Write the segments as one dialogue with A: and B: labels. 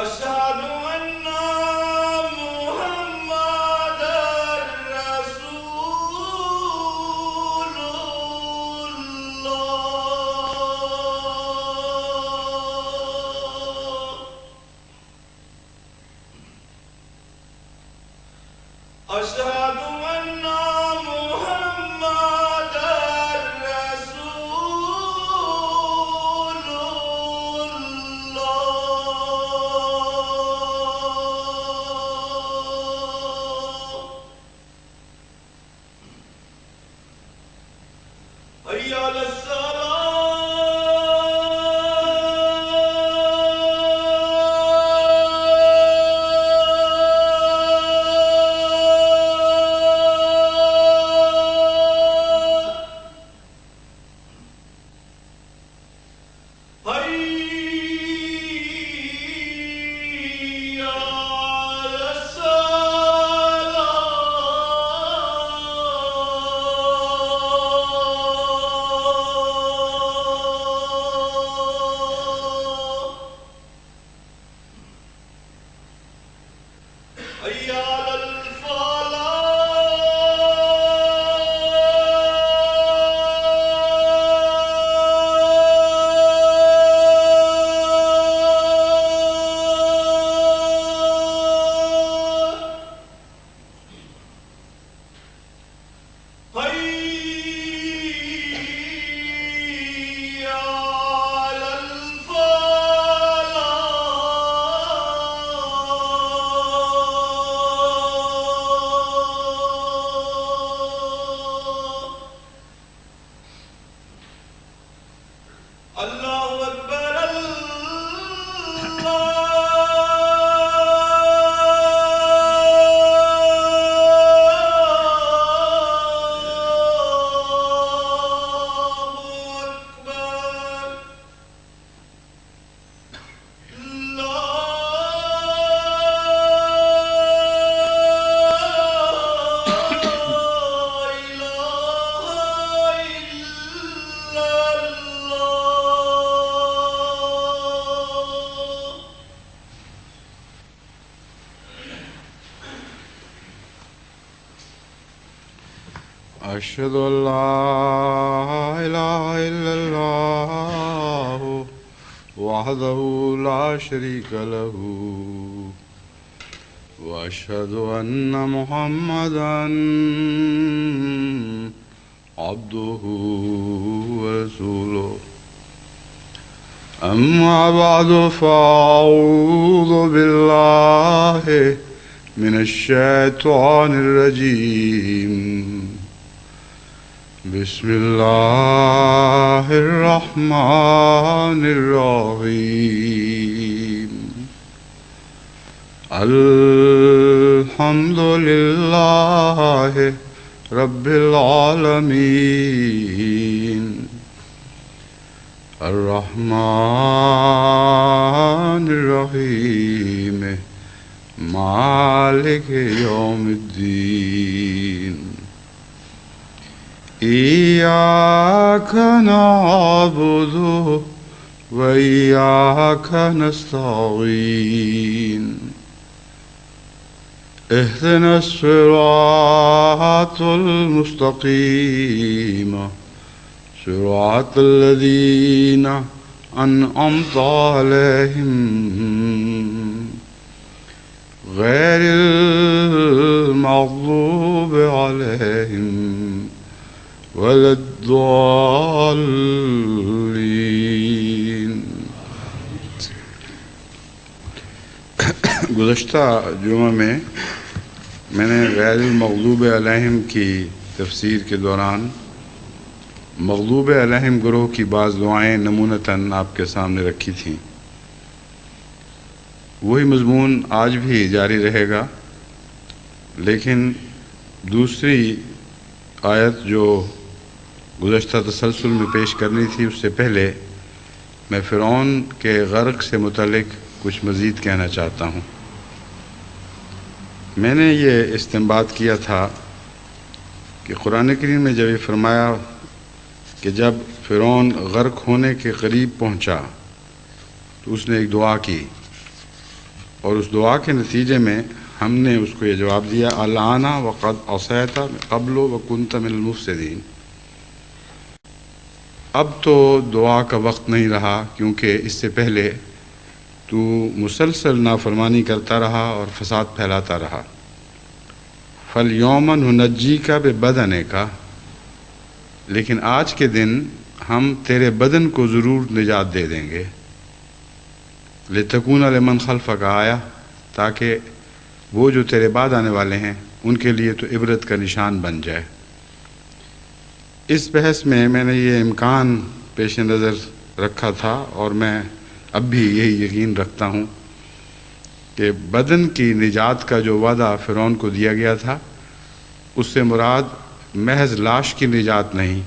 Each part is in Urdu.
A: أشهد أن محمدًا رسول الله أشهد أن محمدًا رسول الله حي على الصلاة حي على الصلاة حي على الفلاح حي على الفلاح الله أكبر الله أكبر لا إله إلا الله
B: أشهد أن لا إله إلا الله وحده لا شريك له وأشهد أن محمدًا عبده ورسوله أما بعد فأعوذ بالله من الشيطان الرجيم بسم الله الرحمن الرحيم الحمد لله رب العالمين الرحمن الرحيم مالك يوم الدين إياك نعبد وإياك نستعين اهدنا الصراط المستقيم صراط الذين أنعمت عليهم غير المغضوب عليهم ولا الضالين. گزشتہ جمعہ میں نے غیر المغضوب علیہم کی تفسیر کے دوران مغضوب علیہم گروہ کی بعض دعائیں نمونتاً آپ کے سامنے رکھی تھیں. وہی مضمون آج بھی جاری رہے گا، لیکن دوسری آیت جو گزشتہ تسلسل میں پیش کرنی تھی اس سے پہلے میں فرعون کے غرق سے متعلق کچھ مزید کہنا چاہتا ہوں. میں نے یہ استنباط کیا تھا کہ قرآن کریم میں جب یہ فرمایا کہ جب فرعون غرق ہونے کے قریب پہنچا تو اس نے ایک دعا کی، اور اس دعا کے نتیجے میں ہم نے اس کو یہ جواب دیا الآن وقد عصیت قبل وکنت من المفسدین. اب تو دعا کا وقت نہیں رہا، کیونکہ اس سے پہلے تو مسلسل نافرمانی کرتا رہا اور فساد پھیلاتا رہا. فَالْيَوْمَ نُنَجِّيكَ بِبَدَنِكَ، لیکن آج کے دن ہم تیرے بدن کو ضرور نجات دے دیں گے. لِتَكُونَ لِمَنْ خَلْفَكَ آیہ، تاکہ وہ جو تیرے بعد آنے والے ہیں ان کے لیے تو عبرت کا نشان بن جائے. اس بحث میں نے یہ امکان پیش نظر رکھا تھا، اور میں اب بھی یہی یقین رکھتا ہوں کہ بدن کی نجات کا جو وعدہ فرعون کو دیا گیا تھا اس سے مراد محض لاش کی نجات نہیں،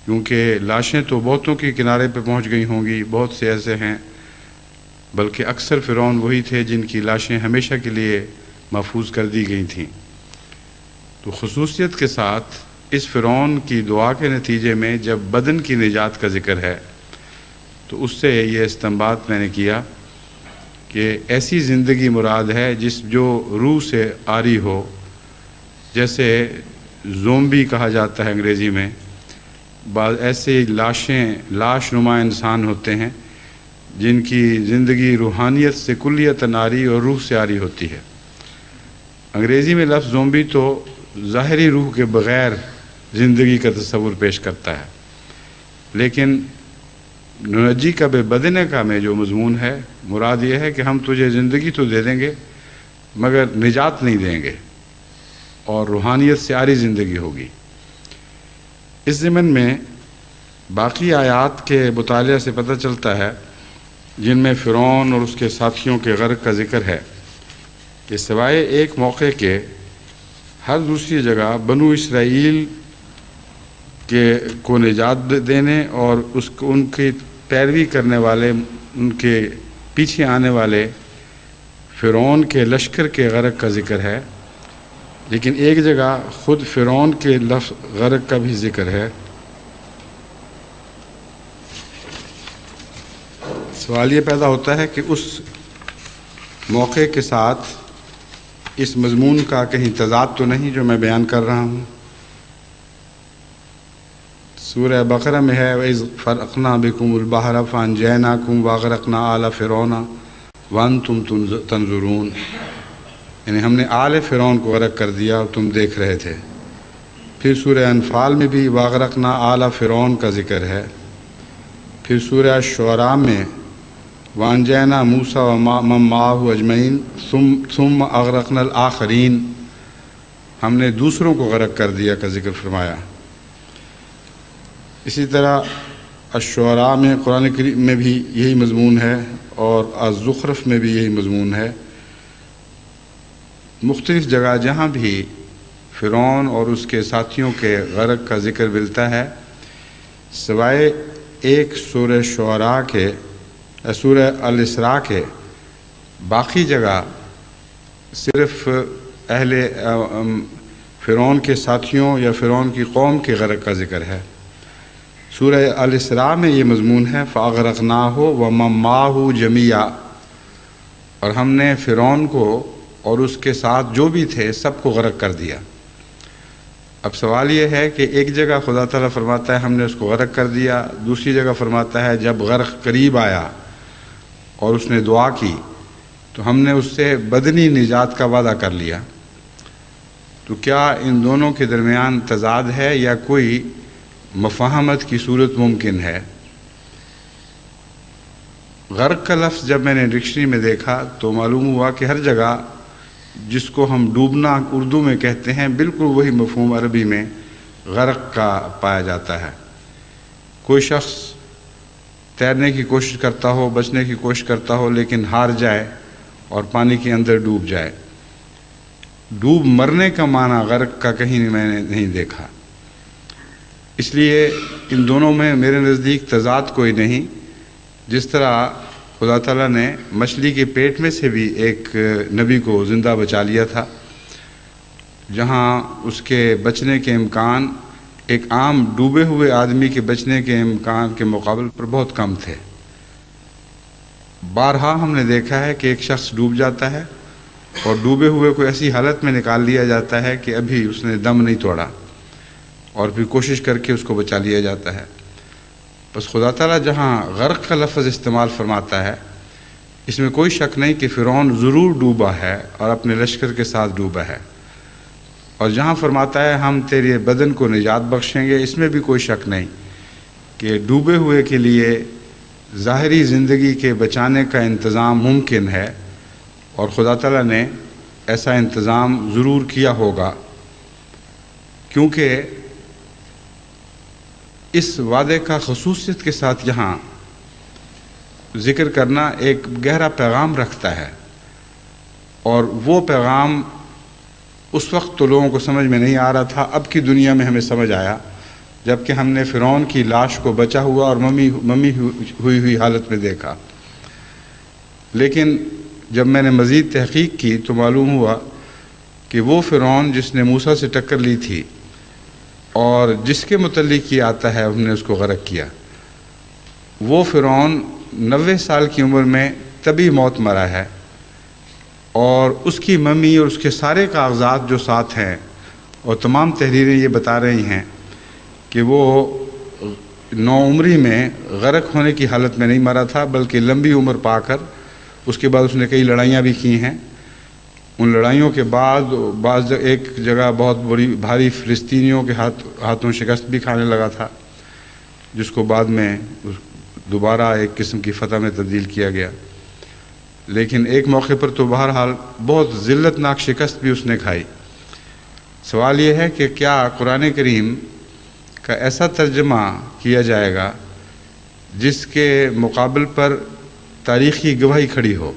B: کیونکہ لاشیں تو بہتوں کے کنارے پہ پہنچ گئی ہوں گی، بہت سے ایسے ہیں، بلکہ اکثر فرعون وہی تھے جن کی لاشیں ہمیشہ کے لیے محفوظ کر دی گئی تھیں. تو خصوصیت کے ساتھ اس فرعون کی دعا کے نتیجے میں جب بدن کی نجات کا ذکر ہے تو اس سے یہ استنباط میں نے کیا کہ ایسی زندگی مراد ہے جو روح سے عاری ہو، جیسے زومبی کہا جاتا ہے انگریزی میں. بعض ایسے لاش نما انسان ہوتے ہیں جن کی زندگی روحانیت سے کلیتاً عاری اور روح سے عاری ہوتی ہے. انگریزی میں لفظ زومبی تو ظاہری روح کے بغیر زندگی کا تصور پیش کرتا ہے، لیکن ننجی کا بے بدن کا میں جو مضمون ہے مراد یہ ہے کہ ہم تجھے زندگی تو دے دیں گے مگر نجات نہیں دیں گے، اور روحانیت سے عاری زندگی ہوگی. اس ضمن میں باقی آیات کے مطالعہ سے پتہ چلتا ہے جن میں فرعون اور اس کے ساتھیوں کے غرق کا ذکر ہے کہ سوائے ایک موقع کے ہر دوسری جگہ بنو اسرائیل کو نجات دینے اور ان کی پیروی کرنے والے، ان کے پیچھے آنے والے فرعون کے لشکر کے غرق کا ذکر ہے. لیکن ایک جگہ خود فرعون کے لفظ غرق کا بھی ذکر ہے. سوال یہ پیدا ہوتا ہے کہ اس موقع کے ساتھ اس مضمون کا کہیں تضاد تو نہیں جو میں بیان کر رہا ہوں. سورہ بقرہ میں ہے وَإِذْ فَرَقْنَا بِكُمُ الْبَحْرَ فَأَنْجَيْنَاكُمْ وَأَغْرَقْنَا آلَ فِرْعَوْنَ وَأَنْتُمْ تَنْظُرُونَ، یعنی ہم نے آل فرعون کو غرق کر دیا اور تم دیکھ رہے تھے. پھر سورہ انفال میں بھی وَأَغْرَقْنَا آلَ فِرْعَوْنَ کا ذکر ہے. پھر سورہ شعراء میں وَأَنْجَيْنَا مُوسَىٰ وَمَن مَّعَهُ أَجْمَعِينَ ثُمَّ أَغْرَقْنَا الْآخَرِينَ، ہم نے دوسروں کو غرق کر دیا کا ذکر فرمایا. اسی طرح الشعراء میں قرآن کریم میں بھی یہی مضمون ہے، اور الزخرف میں بھی یہی مضمون ہے. مختلف جگہ جہاں بھی فرعون اور اس کے ساتھیوں کے غرق کا ذکر ملتا ہے سوائے ایک سورہ شعراء کے، سورہ الاسراء کے، باقی جگہ صرف فرعون کے ساتھیوں یا فرعون کی قوم کے غرق کا ذکر ہے۔ سورہ الاسراء میں یہ مضمون ہے فَأَغْرَقْنَاهُ وَمَن مَّعَهُ جَمِيعًا، اور ہم نے فرعون کو اور اس کے ساتھ جو بھی تھے سب کو غرق کر دیا۔ اب سوال یہ ہے کہ ایک جگہ خدا تعالیٰ فرماتا ہے ہم نے اس کو غرق کر دیا، دوسری جگہ فرماتا ہے جب غرق قریب آیا اور اس نے دعا کی تو ہم نے اس سے بدنی نجات کا وعدہ کر لیا۔ تو کیا ان دونوں کے درمیان تضاد ہے یا کوئی مفاہمت کی صورت ممکن ہے؟ غرق کا لفظ جب میں نے ڈکشنری میں دیکھا تو معلوم ہوا کہ ہر جگہ جس کو ہم ڈوبنا اردو میں کہتے ہیں بالکل وہی مفہوم عربی میں غرق کا پایا جاتا ہے۔ کوئی شخص تیرنے کی کوشش کرتا ہو، بچنے کی کوشش کرتا ہو، لیکن ہار جائے اور پانی کے اندر ڈوب جائے۔ ڈوب مرنے کا معنی غرق کا کہیں میں نے نہیں دیکھا، اس لیے ان دونوں میں میرے نزدیک تضاد کوئی نہیں۔ جس طرح خدا تعالیٰ نے مچھلی کے پیٹ میں سے بھی ایک نبی کو زندہ بچا لیا تھا، جہاں اس کے بچنے کے امکان ایک عام ڈوبے ہوئے آدمی کے بچنے کے امکان کے مقابل پر بہت کم تھے۔ بارہا ہم نے دیکھا ہے کہ ایک شخص ڈوب جاتا ہے اور ڈوبے ہوئے کو ایسی حالت میں نکال لیا جاتا ہے کہ ابھی اس نے دم نہیں توڑا اور پھر کوشش کر کے اس کو بچا لیا جاتا ہے۔ بس خدا تعالیٰ جہاں غرق کا لفظ استعمال فرماتا ہے اس میں کوئی شک نہیں کہ فرعون ضرور ڈوبا ہے اور اپنے لشکر کے ساتھ ڈوبا ہے، اور جہاں فرماتا ہے ہم تیرے بدن کو نجات بخشیں گے اس میں بھی کوئی شک نہیں کہ ڈوبے ہوئے کے لیے ظاہری زندگی کے بچانے کا انتظام ممکن ہے، اور خدا تعالیٰ نے ایسا انتظام ضرور کیا ہوگا، کیونکہ اس وعدے کا خصوصیت کے ساتھ یہاں ذکر کرنا ایک گہرا پیغام رکھتا ہے، اور وہ پیغام اس وقت تو لوگوں کو سمجھ میں نہیں آ رہا تھا، اب کی دنیا میں ہمیں سمجھ آیا جب کہ ہم نے فرعون کی لاش کو بچا ہوا اور ممی ہوئی حالت میں دیکھا۔ لیکن جب میں نے مزید تحقیق کی تو معلوم ہوا کہ وہ فرعون جس نے موسیٰ سے ٹکر لی تھی اور جس کے متعلق یہ آتا ہے ہم نے اس کو غرق کیا، وہ فرعون 90 سال کی عمر میں طبی موت مرا ہے، اور اس کی ممی اور اس کے سارے کاغذات جو ساتھ ہیں اور تمام تحریریں یہ بتا رہی ہیں کہ وہ نوعمری میں غرق ہونے کی حالت میں نہیں مرا تھا، بلکہ لمبی عمر پا کر اس کے بعد اس نے کئی لڑائیاں بھی کی ہیں۔ ان لڑائیوں کے بعد بعض ایک جگہ بہت بڑی بھاری فلسطینیوں کے ہاتھوں شکست بھی کھانے لگا تھا، جس کو بعد میں دوبارہ ایک قسم کی فتح میں تبدیل کیا گیا۔ لیکن ایک موقع پر تو بہرحال بہت ذلت ناک شکست بھی اس نے کھائی۔ سوال یہ ہے کہ کیا قرآن کریم کا ایسا ترجمہ کیا جائے گا جس کے مقابل پر تاریخی گواہی کھڑی ہو،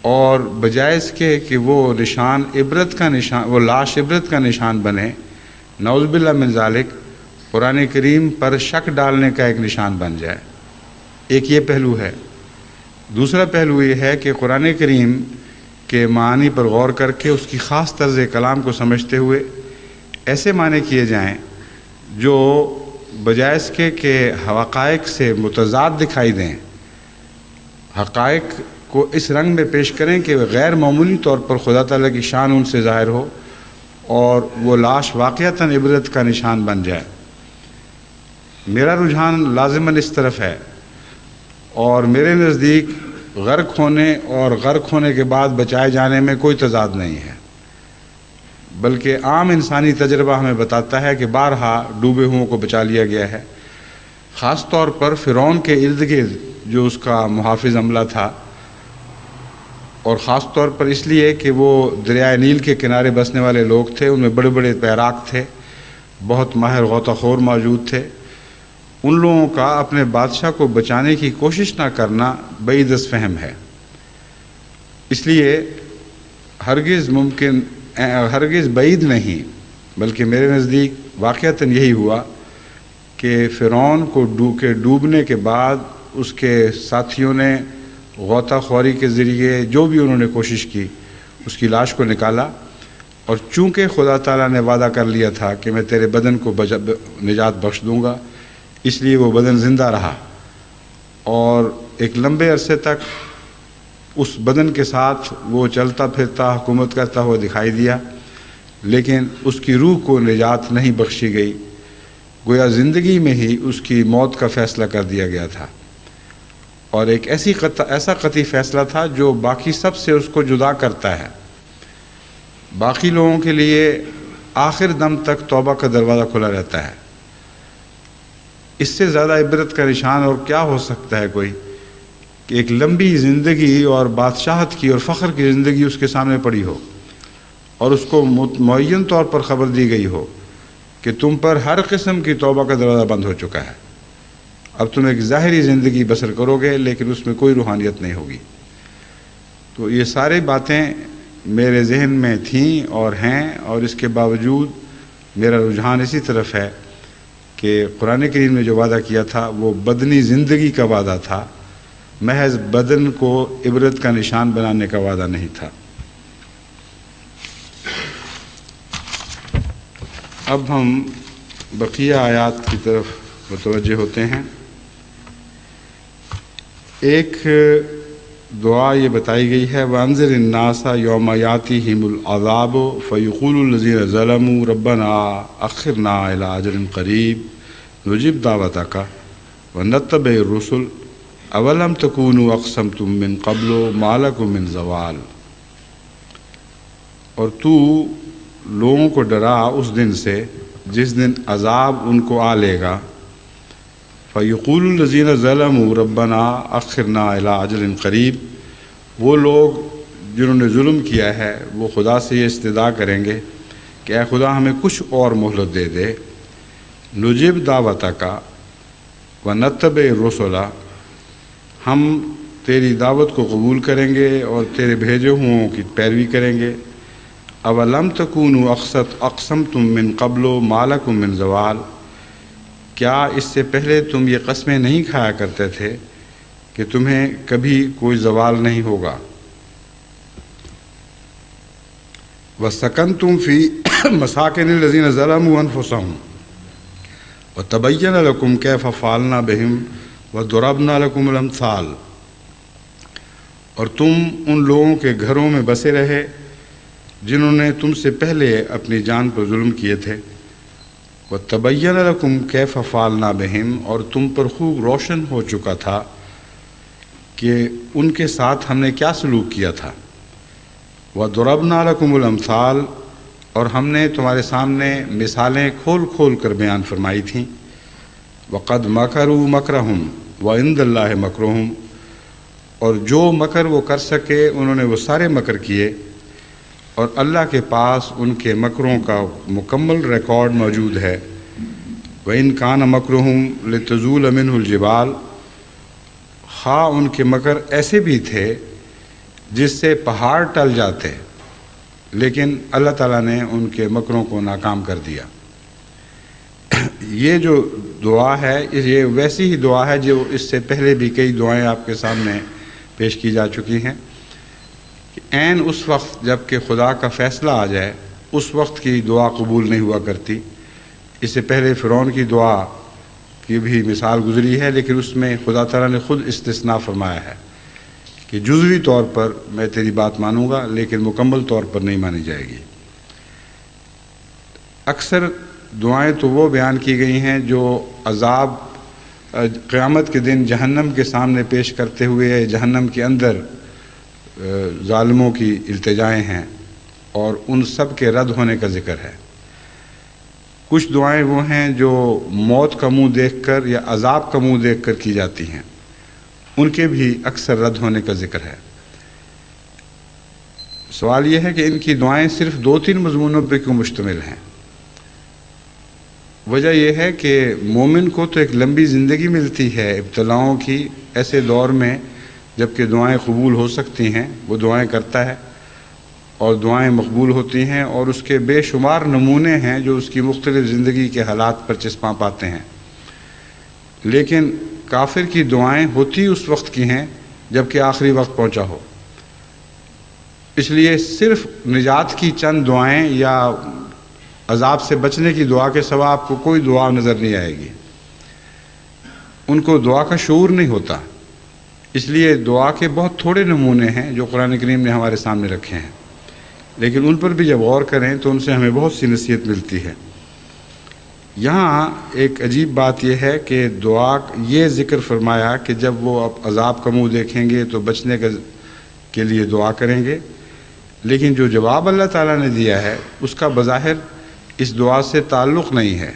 B: اور بجائے اس کے کہ وہ نشان عبرت کا نشان، وہ لاش عبرت کا نشان بنے، نعوذ باللہ من ذالک قرآن کریم پر شک ڈالنے کا ایک نشان بن جائے۔ ایک یہ پہلو ہے۔ دوسرا پہلو یہ ہے کہ قرآن کریم کے معنی پر غور کر کے اس کی خاص طرز کلام کو سمجھتے ہوئے ایسے معنی کیے جائیں جو بجائے اس کے کہ حقائق سے متضاد دکھائی دیں، حقائق کو اس رنگ میں پیش کریں کہ غیر معمولی طور پر خدا تعالیٰ کی شان ان سے ظاہر ہو اور وہ لاش واقعتاً عبرت کا نشان بن جائے۔ میرا رجحان لازماً اس طرف ہے، اور میرے نزدیک غرق ہونے اور غرق ہونے کے بعد بچائے جانے میں کوئی تضاد نہیں ہے، بلکہ عام انسانی تجربہ ہمیں بتاتا ہے کہ بارہا ڈوبے ہوئوں کو بچا لیا گیا ہے۔ خاص طور پر فرعون کے ارد گرد جو اس کا محافظ عملہ تھا، اور خاص طور پر اس لیے کہ وہ دریائے نیل کے کنارے بسنے والے لوگ تھے، ان میں بڑے بڑے تیراک تھے، بہت ماہر غوطہ خور موجود تھے، ان لوگوں کا اپنے بادشاہ کو بچانے کی کوشش نہ کرنا بعید از فہم ہے۔ اس لیے ہرگز بعید نہیں، بلکہ میرے نزدیک واقعتاً یہی ہوا کہ فرعون کو ڈوبنے کے بعد اس کے ساتھیوں نے غوطہ خوری کے ذریعے جو بھی انہوں نے کوشش کی اس کی لاش کو نکالا، اور چونکہ خدا تعالیٰ نے وعدہ کر لیا تھا کہ میں تیرے بدن کو نجات بخش دوں گا، اس لیے وہ بدن زندہ رہا اور ایک لمبے عرصے تک اس بدن کے ساتھ وہ چلتا پھرتا حکومت کرتا ہوا دکھائی دیا، لیکن اس کی روح کو نجات نہیں بخشی گئی، گویا زندگی میں ہی اس کی موت کا فیصلہ کر دیا گیا تھا، اور ایک ایسا قطعی فیصلہ تھا جو باقی سب سے اس کو جدا کرتا ہے۔ باقی لوگوں کے لیے آخر دم تک توبہ کا دروازہ کھلا رہتا ہے۔ اس سے زیادہ عبرت کا نشان اور کیا ہو سکتا ہے کوئی کہ ایک لمبی زندگی اور بادشاہت کی اور فخر کی زندگی اس کے سامنے پڑی ہو، اور اس کو معین طور پر خبر دی گئی ہو کہ تم پر ہر قسم کی توبہ کا دروازہ بند ہو چکا ہے، اب تم ایک ظاہری زندگی بسر کرو گے لیکن اس میں کوئی روحانیت نہیں ہوگی۔ تو یہ ساری باتیں میرے ذہن میں تھیں اور ہیں، اور اس کے باوجود میرا رجحان اسی طرف ہے کہ قرآن کریم نے جو وعدہ کیا تھا وہ بدنی زندگی کا وعدہ تھا، محض بدن کو عبرت کا نشان بنانے کا وعدہ نہیں تھا۔ اب ہم بقیہ آیات کی طرف متوجہ ہوتے ہیں۔ ایک دعا یہ بتائی گئی ہے، وَأَنذِرِ النَّاسَ يَوْمَ يَأْتِيهِمُ الْعَذَابُ فَيَقُولُ الَّذِينَ ظَلَمُوا رَبَّنَا أَخِّرْنَا إِلَىٰ أَجَلٍ قَرِيبٍ نُجِبْ دَعْوَتَكَ وَنَتَّبِعِ الرُّسُلَ أَوَلَمْ تَكُونُوا أَقْسَمْتُم مِّن قَبْلُ مَا لَكُم مِّن زَوَالٍ۔ اور تو لوگوں کو ڈرا اس دن سے جس دن عذاب ان کو آ لے گا، فَيَقُولُ الَّذِينَ ظَلَمُوا رَبَّنَا أَخِّرْنَا إِلَىٰ أَجَلٍ قَرِيبٍ، وہ لوگ جنہوں نے ظلم کیا ہے وہ خدا سے یہ استدعا کریں گے کہ اے خدا ہمیں کچھ اور مہلت دے دے، نجب دعوتک ونتبع الرسل، ہم تیری دعوت کو قبول کریں گے اور تیرے بھیجے ہوں کی پیروی کریں گے۔ اولم تکونوا اقسمتم من قبل ما لکم من زوال، کیا اس سے پہلے تم یہ قسمیں نہیں کھایا کرتے تھے کہ تمہیں کبھی کوئی زوال نہیں ہوگا؟ وَسَكَنْتُمْ فِي مَسَاكِنِ الَّذِينَ ظَلَمُوا أَنفُسَهُمْ وَتَبَيَّنَ لَكُمْ كَيْفَ فَعَلْنَا بِهِمْ وَضَرَبْنَا لَكُمُ الْأَمْثَالَ، اور تم ان لوگوں کے گھروں میں بسے رہے جنہوں نے تم سے پہلے اپنی جان پر ظلم کیے تھے، وَتَبَيَّنَ لَكُمْ كَيْفَ فَعَلْنَا بِهِمْ، اور تم پر خوب روشن ہو چکا تھا کہ ان کے ساتھ ہم نے کیا سلوک کیا تھا، وَضَرَبْنَا لَكُمُ الْأَمْثَالَ، اور ہم نے تمہارے سامنے مثالیں کھول کھول کر بیان فرمائی تھیں، وَقَدْ مَكَرُوا مَكْرَهُمْ وَعِندَ اللَّهِ مَكْرُهُمْ، اور جو مکر وہ کر سکے انہوں نے وہ سارے مکر کیے، اور اللہ کے پاس ان کے مکروں کا مکمل ریکارڈ موجود ہے۔ وَإِنْ كَانَ مَكْرُهُمْ لِتَزُولَ مِنْهُ الْجِبَالُ، خواہ ان کے مکر ایسے بھی تھے جس سے پہاڑ ٹل جاتے، لیکن اللہ تعالیٰ نے ان کے مکروں کو ناکام کر دیا۔ یہ جو دعا ہے یہ ویسی ہی دعا ہے جو اس سے پہلے بھی کئی دعائیں آپ کے سامنے پیش کی جا چکی ہیں کہ عین اس وقت جب کہ خدا کا فیصلہ آ جائے اس وقت کی دعا قبول نہیں ہوا کرتی۔ اس سے پہلے فرعون کی دعا کی بھی مثال گزری ہے، لیکن اس میں خدا تعالیٰ نے خود استثناء فرمایا ہے کہ جزوی طور پر میں تیری بات مانوں گا لیکن مکمل طور پر نہیں مانی جائے گی۔ اکثر دعائیں تو وہ بیان کی گئی ہیں جو عذاب قیامت کے دن جہنم کے سامنے پیش کرتے ہوئے جہنم کے اندر ظالموں کی التجائیں ہیں، اور ان سب کے رد ہونے کا ذکر ہے۔ کچھ دعائیں وہ ہیں جو موت کا منہ دیکھ کر یا عذاب کا منہ دیکھ کر کی جاتی ہیں، ان کے بھی اکثر رد ہونے کا ذکر ہے۔ سوال یہ ہے کہ ان کی دعائیں صرف 2-3 مضمونوں پہ کیوں مشتمل ہیں؟ وجہ یہ ہے کہ مومن کو تو ایک لمبی زندگی ملتی ہے ابتلاؤں کی، ایسے دور میں جب کہ دعائیں قبول ہو سکتی ہیں وہ دعائیں کرتا ہے اور دعائیں مقبول ہوتی ہیں، اور اس کے بے شمار نمونے ہیں جو اس کی مختلف زندگی کے حالات پر چسپاں پاتے ہیں۔ لیکن کافر کی دعائیں ہوتی اس وقت کی ہیں جب کہ آخری وقت پہنچا ہو، اس لیے صرف نجات کی چند دعائیں یا عذاب سے بچنے کی دعا کے سوا آپ کو کوئی دعا نظر نہیں آئے گی. ان کو دعا کا شعور نہیں ہوتا. اس لیے دعا کے بہت تھوڑے نمونے ہیں جو قرآن کریم نے ہمارے سامنے رکھے ہیں، لیکن ان پر بھی جب غور کریں تو ان سے ہمیں بہت سی نصیحت ملتی ہے. یہاں ایک عجیب بات یہ ہے کہ دعا یہ ذکر فرمایا کہ جب وہ اب عذاب کا منہ دیکھیں گے تو بچنے کے لیے دعا کریں گے، لیکن جو جواب اللہ تعالیٰ نے دیا ہے اس کا بظاہر اس دعا سے تعلق نہیں ہے.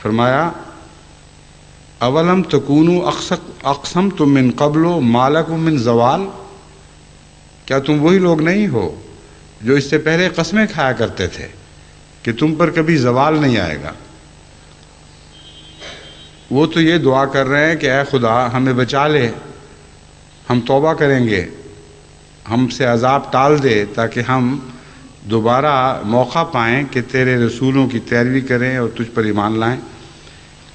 B: فرمایا اولم تکونوا اقسمتم من قبل ما لکم من زوال، کیا تم وہی لوگ نہیں ہو جو اس سے پہلے قسمیں کھایا کرتے تھے کہ تم پر کبھی زوال نہیں آئے گا. وہ تو یہ دعا کر رہے ہیں کہ اے خدا ہمیں بچا لے، ہم توبہ کریں گے، ہم سے عذاب ٹال دے تاکہ ہم دوبارہ موقع پائیں کہ تیرے رسولوں کی پیروی کریں اور تجھ پر ایمان لائیں.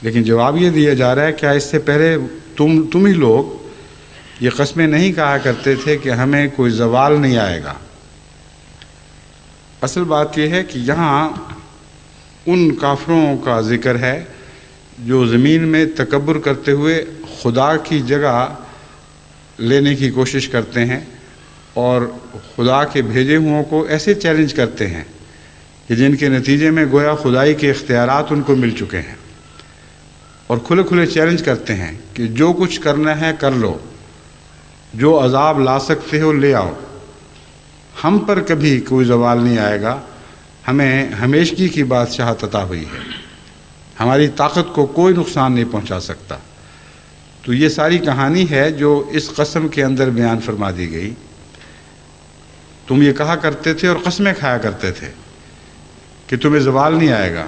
B: لیکن جواب یہ دیا جا رہا ہے کیا اس سے پہلے تم ہی لوگ یہ قسمیں نہیں کہا کرتے تھے کہ ہمیں کوئی زوال نہیں آئے گا. اصل بات یہ ہے کہ یہاں ان کافروں کا ذکر ہے جو زمین میں تکبر کرتے ہوئے خدا کی جگہ لینے کی کوشش کرتے ہیں اور خدا کے بھیجے ہوں کو ایسے چیلنج کرتے ہیں کہ جن کے نتیجے میں گویا خدائی کے اختیارات ان کو مل چکے ہیں، اور کھلے کھلے چیلنج کرتے ہیں کہ جو کچھ کرنا ہے کر لو، جو عذاب لا سکتے ہو لے آؤ، ہم پر کبھی کوئی زوال نہیں آئے گا، ہمیں ہمیشگی کی بادشاہت عطا ہوئی ہے، ہماری طاقت کو کوئی نقصان نہیں پہنچا سکتا. تو یہ ساری کہانی ہے جو اس قسم کے اندر بیان فرما دی گئی. تم یہ کہا کرتے تھے اور قسمیں کھایا کرتے تھے کہ تمہیں زوال نہیں آئے گا.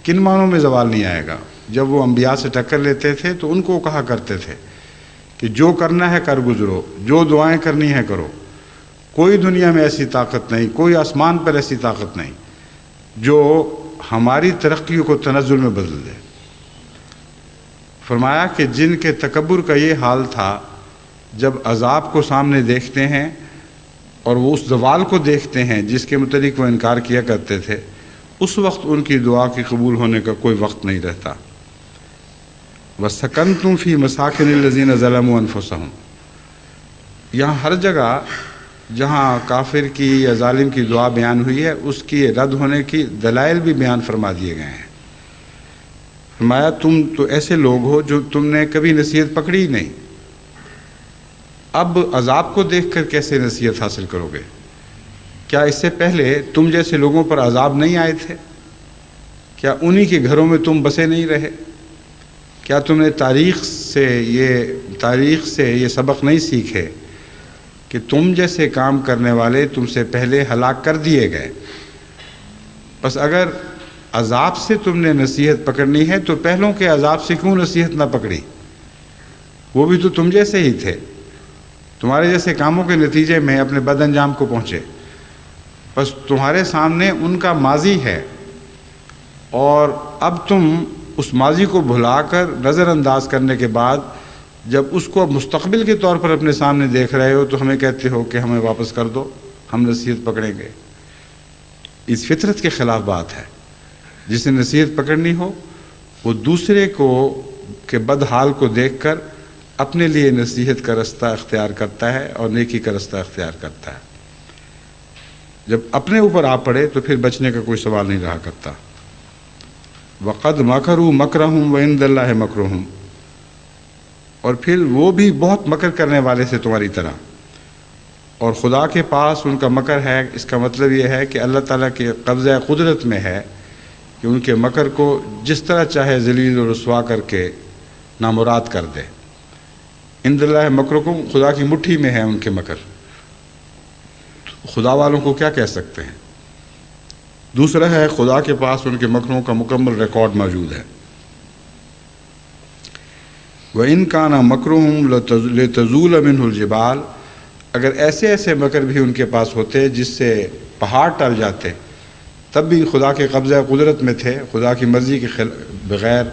B: کن معنوں میں زوال نہیں آئے گا؟ جب وہ انبیاء سے ٹکر لیتے تھے تو ان کو کہا کرتے تھے کہ جو کرنا ہے کر گزرو، جو دعائیں کرنی ہے کرو، کوئی دنیا میں ایسی طاقت نہیں، کوئی آسمان پر ایسی طاقت نہیں جو ہماری ترقیوں کو تنزل میں بدل دے. فرمایا کہ جن کے تکبر کا یہ حال تھا، جب عذاب کو سامنے دیکھتے ہیں اور وہ اس زوال کو دیکھتے ہیں جس کے متعلق وہ انکار کیا کرتے تھے، اس وقت ان کی دعا کی قبول ہونے کا کوئی وقت نہیں رہتا. وَسَكَنْتُمْ فِي مَسَاكِنِ الَّذِينَ ظَلَمُوا أَنفُسَهُمْ. یہاں ہر جگہ جہاں کافر کی یا ظالم کی دعا بیان ہوئی ہے اس کی رد ہونے کی دلائل بھی بیان فرما دیے گئے ہیں. فرمایا تم تو ایسے لوگ ہو جو تم نے کبھی نصیحت پکڑی ہی نہیں، اب عذاب کو دیکھ کر کیسے نصیحت حاصل کرو گے؟ کیا اس سے پہلے تم جیسے لوگوں پر عذاب نہیں آئے تھے؟ کیا انہی کے گھروں میں تم بسے نہیں رہے؟ کیا تم نے تاریخ سے یہ سبق نہیں سیکھے کہ تم جیسے کام کرنے والے تم سے پہلے ہلاک کر دیے گئے؟ بس اگر عذاب سے تم نے نصیحت پکڑنی ہے تو پہلوں کے عذاب سے کیوں نصیحت نہ پکڑی؟ وہ بھی تو تم جیسے ہی تھے، تمہارے جیسے کاموں کے نتیجے میں اپنے بد انجام کو پہنچے. بس تمہارے سامنے ان کا ماضی ہے اور اب تم اس ماضی کو بھلا کر نظر انداز کرنے کے بعد جب اس کو مستقبل کے طور پر اپنے سامنے دیکھ رہے ہو تو ہمیں کہتے ہو کہ ہمیں واپس کر دو، ہم نصیحت پکڑیں گے. اس فطرت کے خلاف بات ہے. جسے نصیحت پکڑنی ہو وہ دوسرے کے بد حال کو دیکھ کر اپنے لیے نصیحت کا رستہ اختیار کرتا ہے اور نیکی کا رستہ اختیار کرتا ہے. جب اپنے اوپر آ پڑے تو پھر بچنے کا کوئی سوال نہیں رہا کرتا. وَقَدْ مَكَرُوا مَكْرَهُمْ وَعِنْدَ اللَّهِ مَكْرُهُمْ. اور پھر وہ بھی بہت مکر کرنے والے سے تمہاری طرح، اور خدا کے پاس ان کا مکر ہے. اس کا مطلب یہ ہے کہ اللہ تعالیٰ کے قبضہ قدرت میں ہے کہ ان کے مکر کو جس طرح چاہے ذلیل و رسوا کر کے نامراد کر دے. عند اللہ مکرکم، خدا کی مٹھی میں ہے ان کے مکر. خدا والوں کو کیا کہہ سکتے ہیں؟ دوسرا ہے خدا کے پاس ان کے مکروں کا مکمل ریکارڈ موجود ہے. وَإِن كَانَ مَكْرُهُمْ لِتَزُولَ مِنْهُ الْجِبَالُ. اگر ایسے مکر بھی ان کے پاس ہوتے جس سے پہاڑ ٹل جاتے تب بھی خدا کے قبضہ قدرت میں تھے. خدا کی مرضی کے بغیر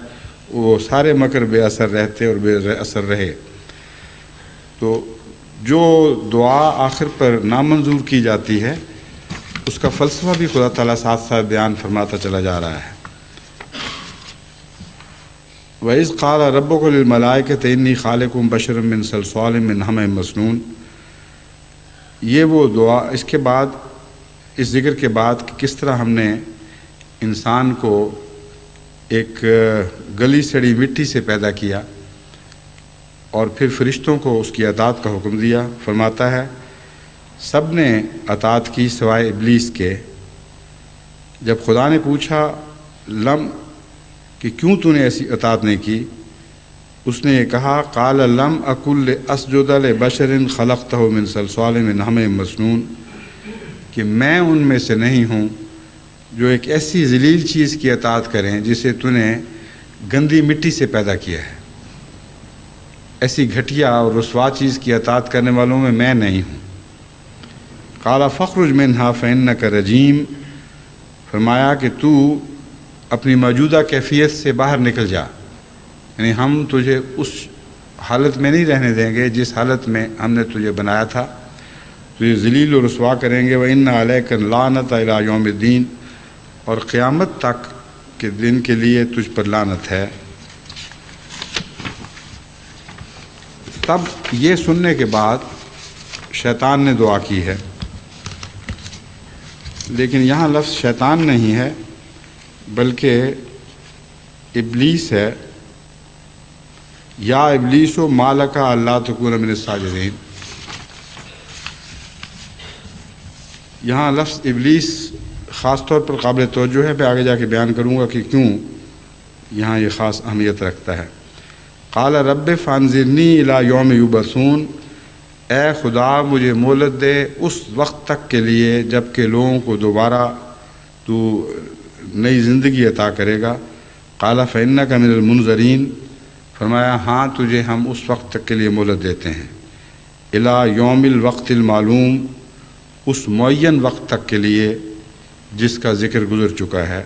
B: وہ سارے مکر بے اثر رہتے اور بے اثر رہے. تو جو دعا آخر پر نامنظور کی جاتی ہے اس کا فلسفہ بھی خدا تعالیٰ ساتھ ساتھ بیان فرماتا چلا جا رہا ہے۔ وَإِذْ قَالَ رَبُّكَ لِلْمَلَائِكَةِ إِنِّي خَالِقٌ بَشَرًا مِّن صَلْصَالٍ مِّنْ حَمَإٍ مَّسْنُونٍ، یہ وہ دعا اس کے بعد، اس ذکر کے بعد کہ کس طرح ہم نے انسان کو ایک گلی سڑی مٹی سے پیدا کیا اور پھر فرشتوں کو اس کی اطاعت کا حکم دیا، فرماتا ہے سب نے اطاعت کی سوائے ابلیس کے۔ جب خدا نے پوچھا لم کہ کیوں تو نے ایسی اطاعت نہیں کی، اس نے یہ کہا قال لم اکل اسجد لبشر خلقتہ من صلصال من حمأ مسنون، کہ میں ان میں سے نہیں ہوں جو ایک ایسی ذلیل چیز کی اطاعت کریں جسے تو نے گندی مٹی سے پیدا کیا ہے۔ ایسی گھٹیا اور رسوا چیز کی اطاعت کرنے والوں میں نہیں ہوں۔ قال فاخرج منہا فإنک رجیم، فرمایا کہ تو اپنی موجودہ کیفیت سے باہر نکل جا، یعنی ہم تجھے اس حالت میں نہیں رہنے دیں گے جس حالت میں ہم نے تجھے بنایا تھا، تجھے ذلیل و رسوا کریں گے۔ وَإِنَّ عَلَيْكَ اللَّعْنَةَ إِلَىٰ يَوْمِ الدِّينِ، اور قیامت تک کے دن کے لیے تجھ پر لعنت ہے۔ تب یہ سننے کے بعد شیطان نے دعا کی ہے، لیکن یہاں لفظ شیطان نہیں ہے بلکہ ابلیس ہے۔ یا ابلیس و مالک اللہ تکون من الساجدین، یہاں لفظ ابلیس خاص طور پر قابل توجہ ہے، میں آگے جا کے بیان کروں گا کہ کیوں یہاں یہ خاص اہمیت رکھتا ہے۔ قال رب فانظرنی الی یوم یبعثون، اے خدا مجھے مہلت دے اس وقت تک کے لیے جب کہ لوگوں کو دوبارہ تو نئی زندگی عطا کرے گا۔ قال فإنک من المنظرین، فرمایا ہاں تجھے ہم اس وقت تک کے لیے مہلت دیتے ہیں۔ الی یوم الوقت المعلوم، اس معین وقت تک کے لیے جس کا ذکر گزر چکا ہے۔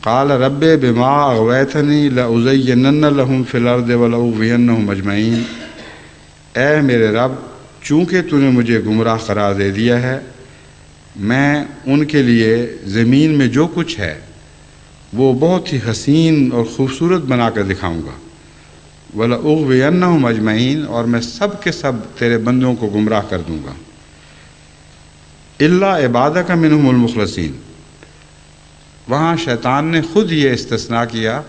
B: قال رب بما اغویتنی لأزینن لہم فی الارض ولأغوینہم اجمعین، اے میرے رب چونکہ تو نے مجھے گمراہ قرار دے دیا ہے، میں ان کے لیے زمین میں جو کچھ ہے وہ بہت ہی حسین اور خوبصورت بنا کر دکھاؤں گا۔ وَلَأُغْوِيَنَّهُمْ أَجْمَعِينَ، اور میں سب کے سب تیرے بندوں کو گمراہ کر دوں گا۔ إِلَّا عِبَادَكَ مِنْهُمُ الْمُخْلَصِينَ، وہاں شیطان نے خود یہ استثناء کیا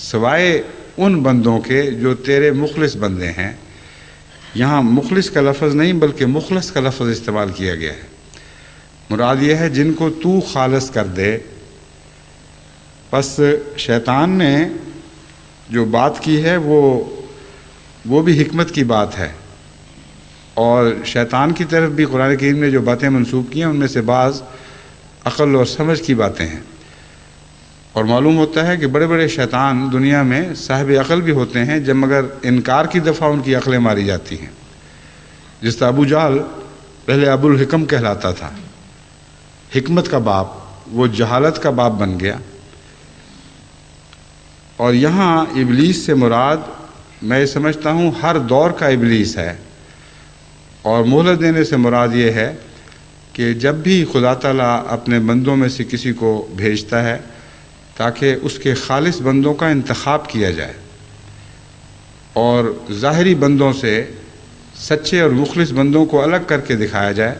B: سوائے ان بندوں کے جو تیرے مخلص بندے ہیں۔ یہاں مخلص کا لفظ نہیں بلکہ مخلص کا لفظ استعمال کیا گیا ہے، مراد یہ ہے جن کو تو خالص کر دے۔ پس شیطان نے جو بات کی ہے وہ بھی حکمت کی بات ہے، اور شیطان کی طرف بھی قرآن کریم نے جو باتیں منسوب کی ہیں ان میں سے بعض عقل اور سمجھ کی باتیں ہیں، اور معلوم ہوتا ہے کہ بڑے بڑے شیطان دنیا میں صاحب عقل بھی ہوتے ہیں جب مگر انکار کی دفعہ ان کی عقلیں ماری جاتی ہیں۔ جس طرح ابو جہل پہلے ابو الحکم کہلاتا تھا، حکمت کا باپ، وہ جہالت کا باپ بن گیا۔ اور یہاں ابلیس سے مراد میں سمجھتا ہوں ہر دور کا ابلیس ہے، اور مہلت دینے سے مراد یہ ہے کہ جب بھی خدا تعالیٰ اپنے بندوں میں سے کسی کو بھیجتا ہے تاکہ اس کے خالص بندوں کا انتخاب کیا جائے اور ظاہری بندوں سے سچے اور مخلص بندوں کو الگ کر کے دکھایا جائے،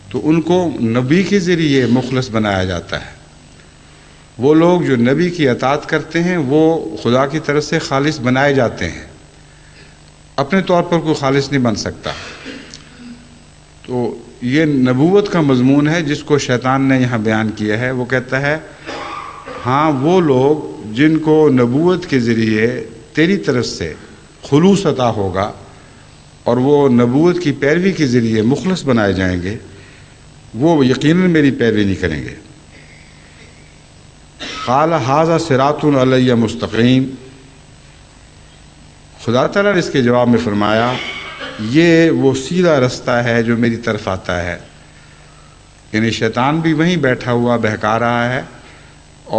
B: تو ان کو نبی کے ذریعے مخلص بنایا جاتا ہے۔ وہ لوگ جو نبی کی اطاعت کرتے ہیں وہ خدا کی طرف سے خالص بنائے جاتے ہیں، اپنے طور پر کوئی خالص نہیں بن سکتا۔ تو یہ نبوت کا مضمون ہے جس کو شیطان نے یہاں بیان کیا ہے۔ وہ کہتا ہے ہاں وہ لوگ جن کو نبوت کے ذریعے تیری طرف سے خلوص عطا ہوگا اور وہ نبوت کی پیروی کے ذریعے مخلص بنائے جائیں گے، وہ یقیناً میری پیروی نہیں کریں گے۔ قال ھذا صراط علی مستقیم، خدا تعالیٰ نے اس کے جواب میں فرمایا یہ وہ سیدھا رستہ ہے جو میری طرف آتا ہے۔ یعنی شیطان بھی وہیں بیٹھا ہوا بہکا رہا ہے،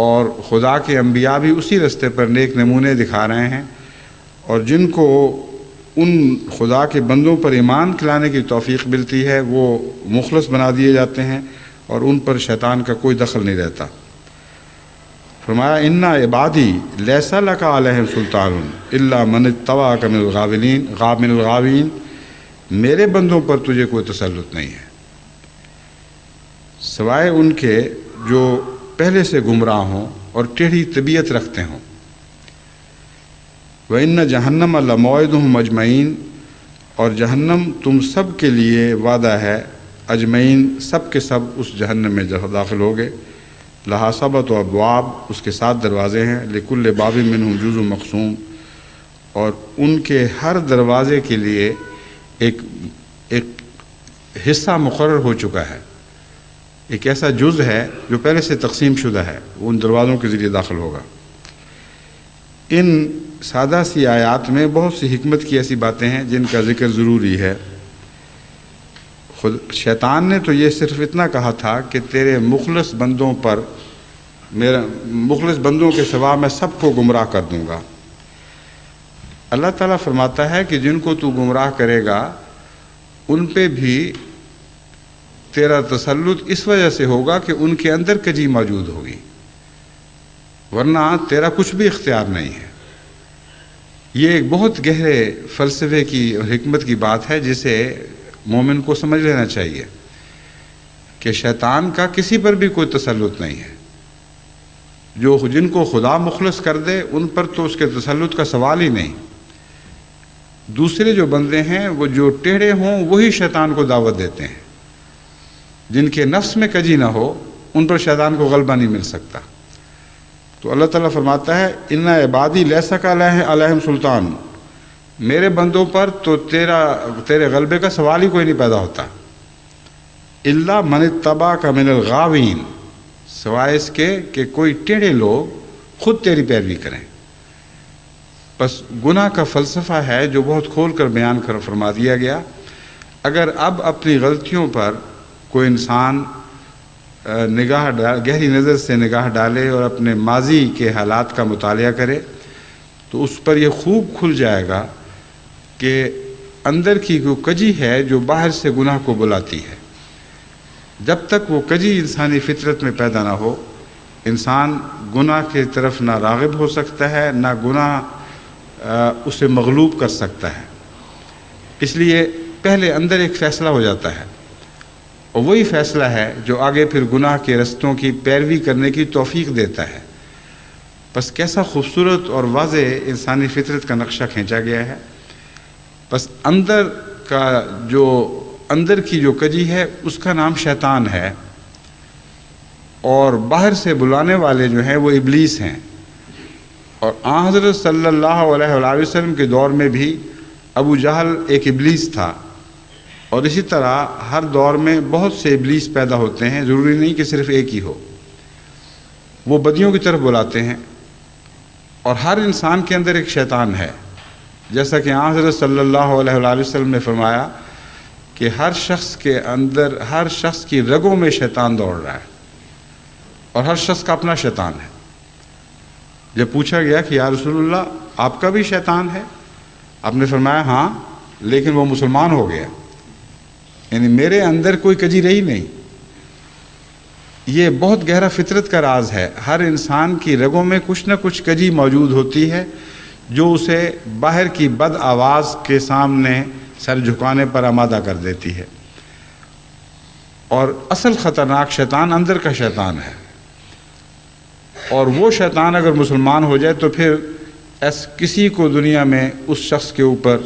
B: اور خدا کے انبیاء بھی اسی رستے پر نیک نمونے دکھا رہے ہیں، اور جن کو ان خدا کے بندوں پر ایمان لانے کی توفیق ملتی ہے، وہ مخلص بنا دیے جاتے ہیں اور ان پر شیطان کا کوئی دخل نہیں رہتا۔ فرمایا اِنَّ عِبَادِی لَیسَ لَکَ عَلَیہم سُلطان اِلَّا مَنِ اتَّبَعَکَ مِنَ الْغَاوِینَ، میرے بندوں پر تجھے کوئی تسلط نہیں ہے سوائے ان کے جو پہلے سے گمراہ ہوں اور ٹیڑھی طبیعت رکھتے ہوں۔ وَإِنَّ جَہَنَّمَ لَمَوْعِدُهُمْ أَجْمَعِینَ، اور جہنم تم سب کے لیے وعدہ ہے، اجمعین سب کے سب اس جہنم میں داخل ہوگے۔ لہا سبعۃ ابواب، اس کے 7 دروازے ہیں، لکل باب منہم جزء مقسوم، اور ان کے ہر دروازے کے لیے ایک حصہ مقرر ہو چکا ہے، ایک ایسا جز ہے جو پہلے سے تقسیم شدہ ہے، وہ ان دروازوں کے ذریعے داخل ہوگا۔ ان سادہ سی آیات میں بہت سی حکمت کی ایسی باتیں ہیں جن کا ذکر ضروری ہے۔ شیطان نے تو یہ صرف اتنا کہا تھا کہ تیرے مخلص بندوں پر، میرا مخلص بندوں کے سوا میں سب کو گمراہ کر دوں گا۔ اللہ تعالیٰ فرماتا ہے کہ جن کو تو گمراہ کرے گا ان پہ بھی تیرا تسلط اس وجہ سے ہوگا کہ ان کے اندر کجی موجود ہوگی، ورنہ تیرا کچھ بھی اختیار نہیں ہے۔ یہ ایک بہت گہرے فلسفے کی اور حکمت کی بات ہے جسے مومن کو سمجھ لینا چاہیے کہ شیطان کا کسی پر بھی کوئی تسلط نہیں ہے۔ جن کو خدا مخلص کر دے ان پر تو اس کے تسلط کا سوال ہی نہیں۔ دوسرے جو بندے ہیں وہ جو ٹیڑھے ہوں وہی شیطان کو دعوت دیتے ہیں، جن کے نفس میں کجی نہ ہو ان پر شیطان کو غلبہ نہیں مل سکتا۔ تو اللہ تعالیٰ فرماتا ہے اِنَّ عِبَادِی لَیسَ عَلَیہم سُلطان، میرے بندوں پر تو تیرے غلبے کا سوال ہی کوئی نہیں پیدا ہوتا۔ اِلَّا مَنِ اتَّبَعَکَ مِنَ الْغَاوِینَ، سوائے اس کے کہ کوئی ٹیڑھے لوگ خود تیری پیروی کریں۔ بس گناہ کا فلسفہ ہے جو بہت کھول کر بیان فرما دیا گیا۔ اگر اب اپنی غلطیوں پر کوئی انسان گہری نظر سے نگاہ ڈالے اور اپنے ماضی کے حالات کا مطالعہ کرے تو اس پر یہ خوب کھل جائے گا کہ اندر کی وہ کجی ہے جو باہر سے گناہ کو بلاتی ہے۔ جب تک وہ کجی انسانی فطرت میں پیدا نہ ہو، انسان گناہ کی طرف نہ راغب ہو سکتا ہے، نہ گناہ اسے مغلوب کر سکتا ہے۔ اس لیے پہلے اندر ایک فیصلہ ہو جاتا ہے، اور وہی فیصلہ ہے جو آگے پھر گناہ کے رستوں کی پیروی کرنے کی توفیق دیتا ہے۔ بس کیسا خوبصورت اور واضح انسانی فطرت کا نقشہ کھینچا گیا ہے۔ بس اندر کی جو کجی ہے اس کا نام شیطان ہے، اور باہر سے بلانے والے جو ہیں وہ ابلیس ہیں۔ اور آن حضرت صلی اللہ علیہ وآلہ وسلم کے دور میں بھی ابو جہل ایک ابلیس تھا، اور اسی طرح ہر دور میں بہت سے ابلیس پیدا ہوتے ہیں، ضروری نہیں کہ صرف ایک ہی ہو۔ وہ بدیوں کی طرف بلاتے ہیں، اور ہر انسان کے اندر ایک شیطان ہے، جیسا کہ آن حضرت صلی اللہ علیہ وآلہ وسلم نے فرمایا کہ ہر شخص کے اندر، ہر شخص کی رگوں میں شیطان دوڑ رہا ہے، اور ہر شخص کا اپنا شیطان ہے۔ جب پوچھا گیا کہ یا رسول اللہ آپ کا بھی شیطان ہے؟ آپ نے فرمایا ہاں، لیکن وہ مسلمان ہو گیا، یعنی میرے اندر کوئی کجی رہی نہیں۔ یہ بہت گہرا فطرت کا راز ہے۔ ہر انسان کی رگوں میں کچھ نہ کچھ کجی موجود ہوتی ہے جو اسے باہر کی بد آواز کے سامنے سر جھکانے پر آمادہ کر دیتی ہے، اور اصل خطرناک شیطان اندر کا شیطان ہے۔ اور وہ شیطان اگر مسلمان ہو جائے تو پھر کسی کو دنیا میں اس شخص کے اوپر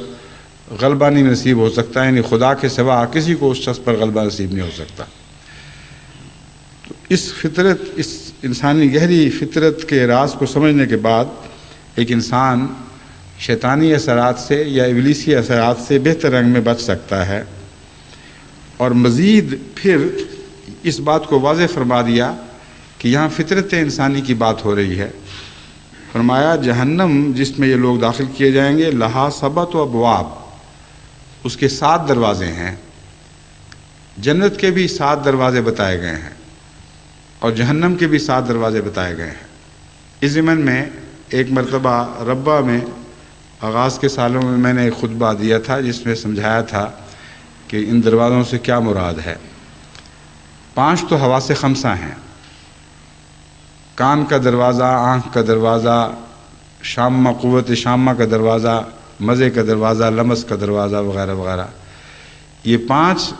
B: غلبہ نہیں نصیب ہو سکتا، یعنی خدا کے سوا کسی کو اس شخص پر غلبہ نصیب نہیں ہو سکتا۔ تو اس انسانی گہری فطرت کے راز کو سمجھنے کے بعد ایک انسان شیطانی اثرات سے یا ابلیسی اثرات سے بہتر رنگ میں بچ سکتا ہے۔ اور مزید پھر اس بات کو واضح فرما دیا کہ یہاں فطرت انسانی کی بات ہو رہی ہے۔ فرمایا جہنم جس میں یہ لوگ داخل کیے جائیں گے، لہا سبعۃ ابواب، اس کے 7 دروازے ہیں۔ جنت کے بھی 7 دروازے بتائے گئے ہیں، اور جہنم کے بھی 7 دروازے بتائے گئے ہیں۔ اس ضمن میں ایک مرتبہ ربہ میں آغاز کے سالوں میں نے ایک خطبہ دیا تھا جس میں سمجھایا تھا کہ ان دروازوں سے کیا مراد ہے۔ 5 تو حواس خمسہ ہیں، کان کا دروازہ، آنکھ کا دروازہ، شامہ قوت شامہ کا دروازہ، مزے کا دروازہ، لمس کا دروازہ وغیرہ وغیرہ۔ یہ 5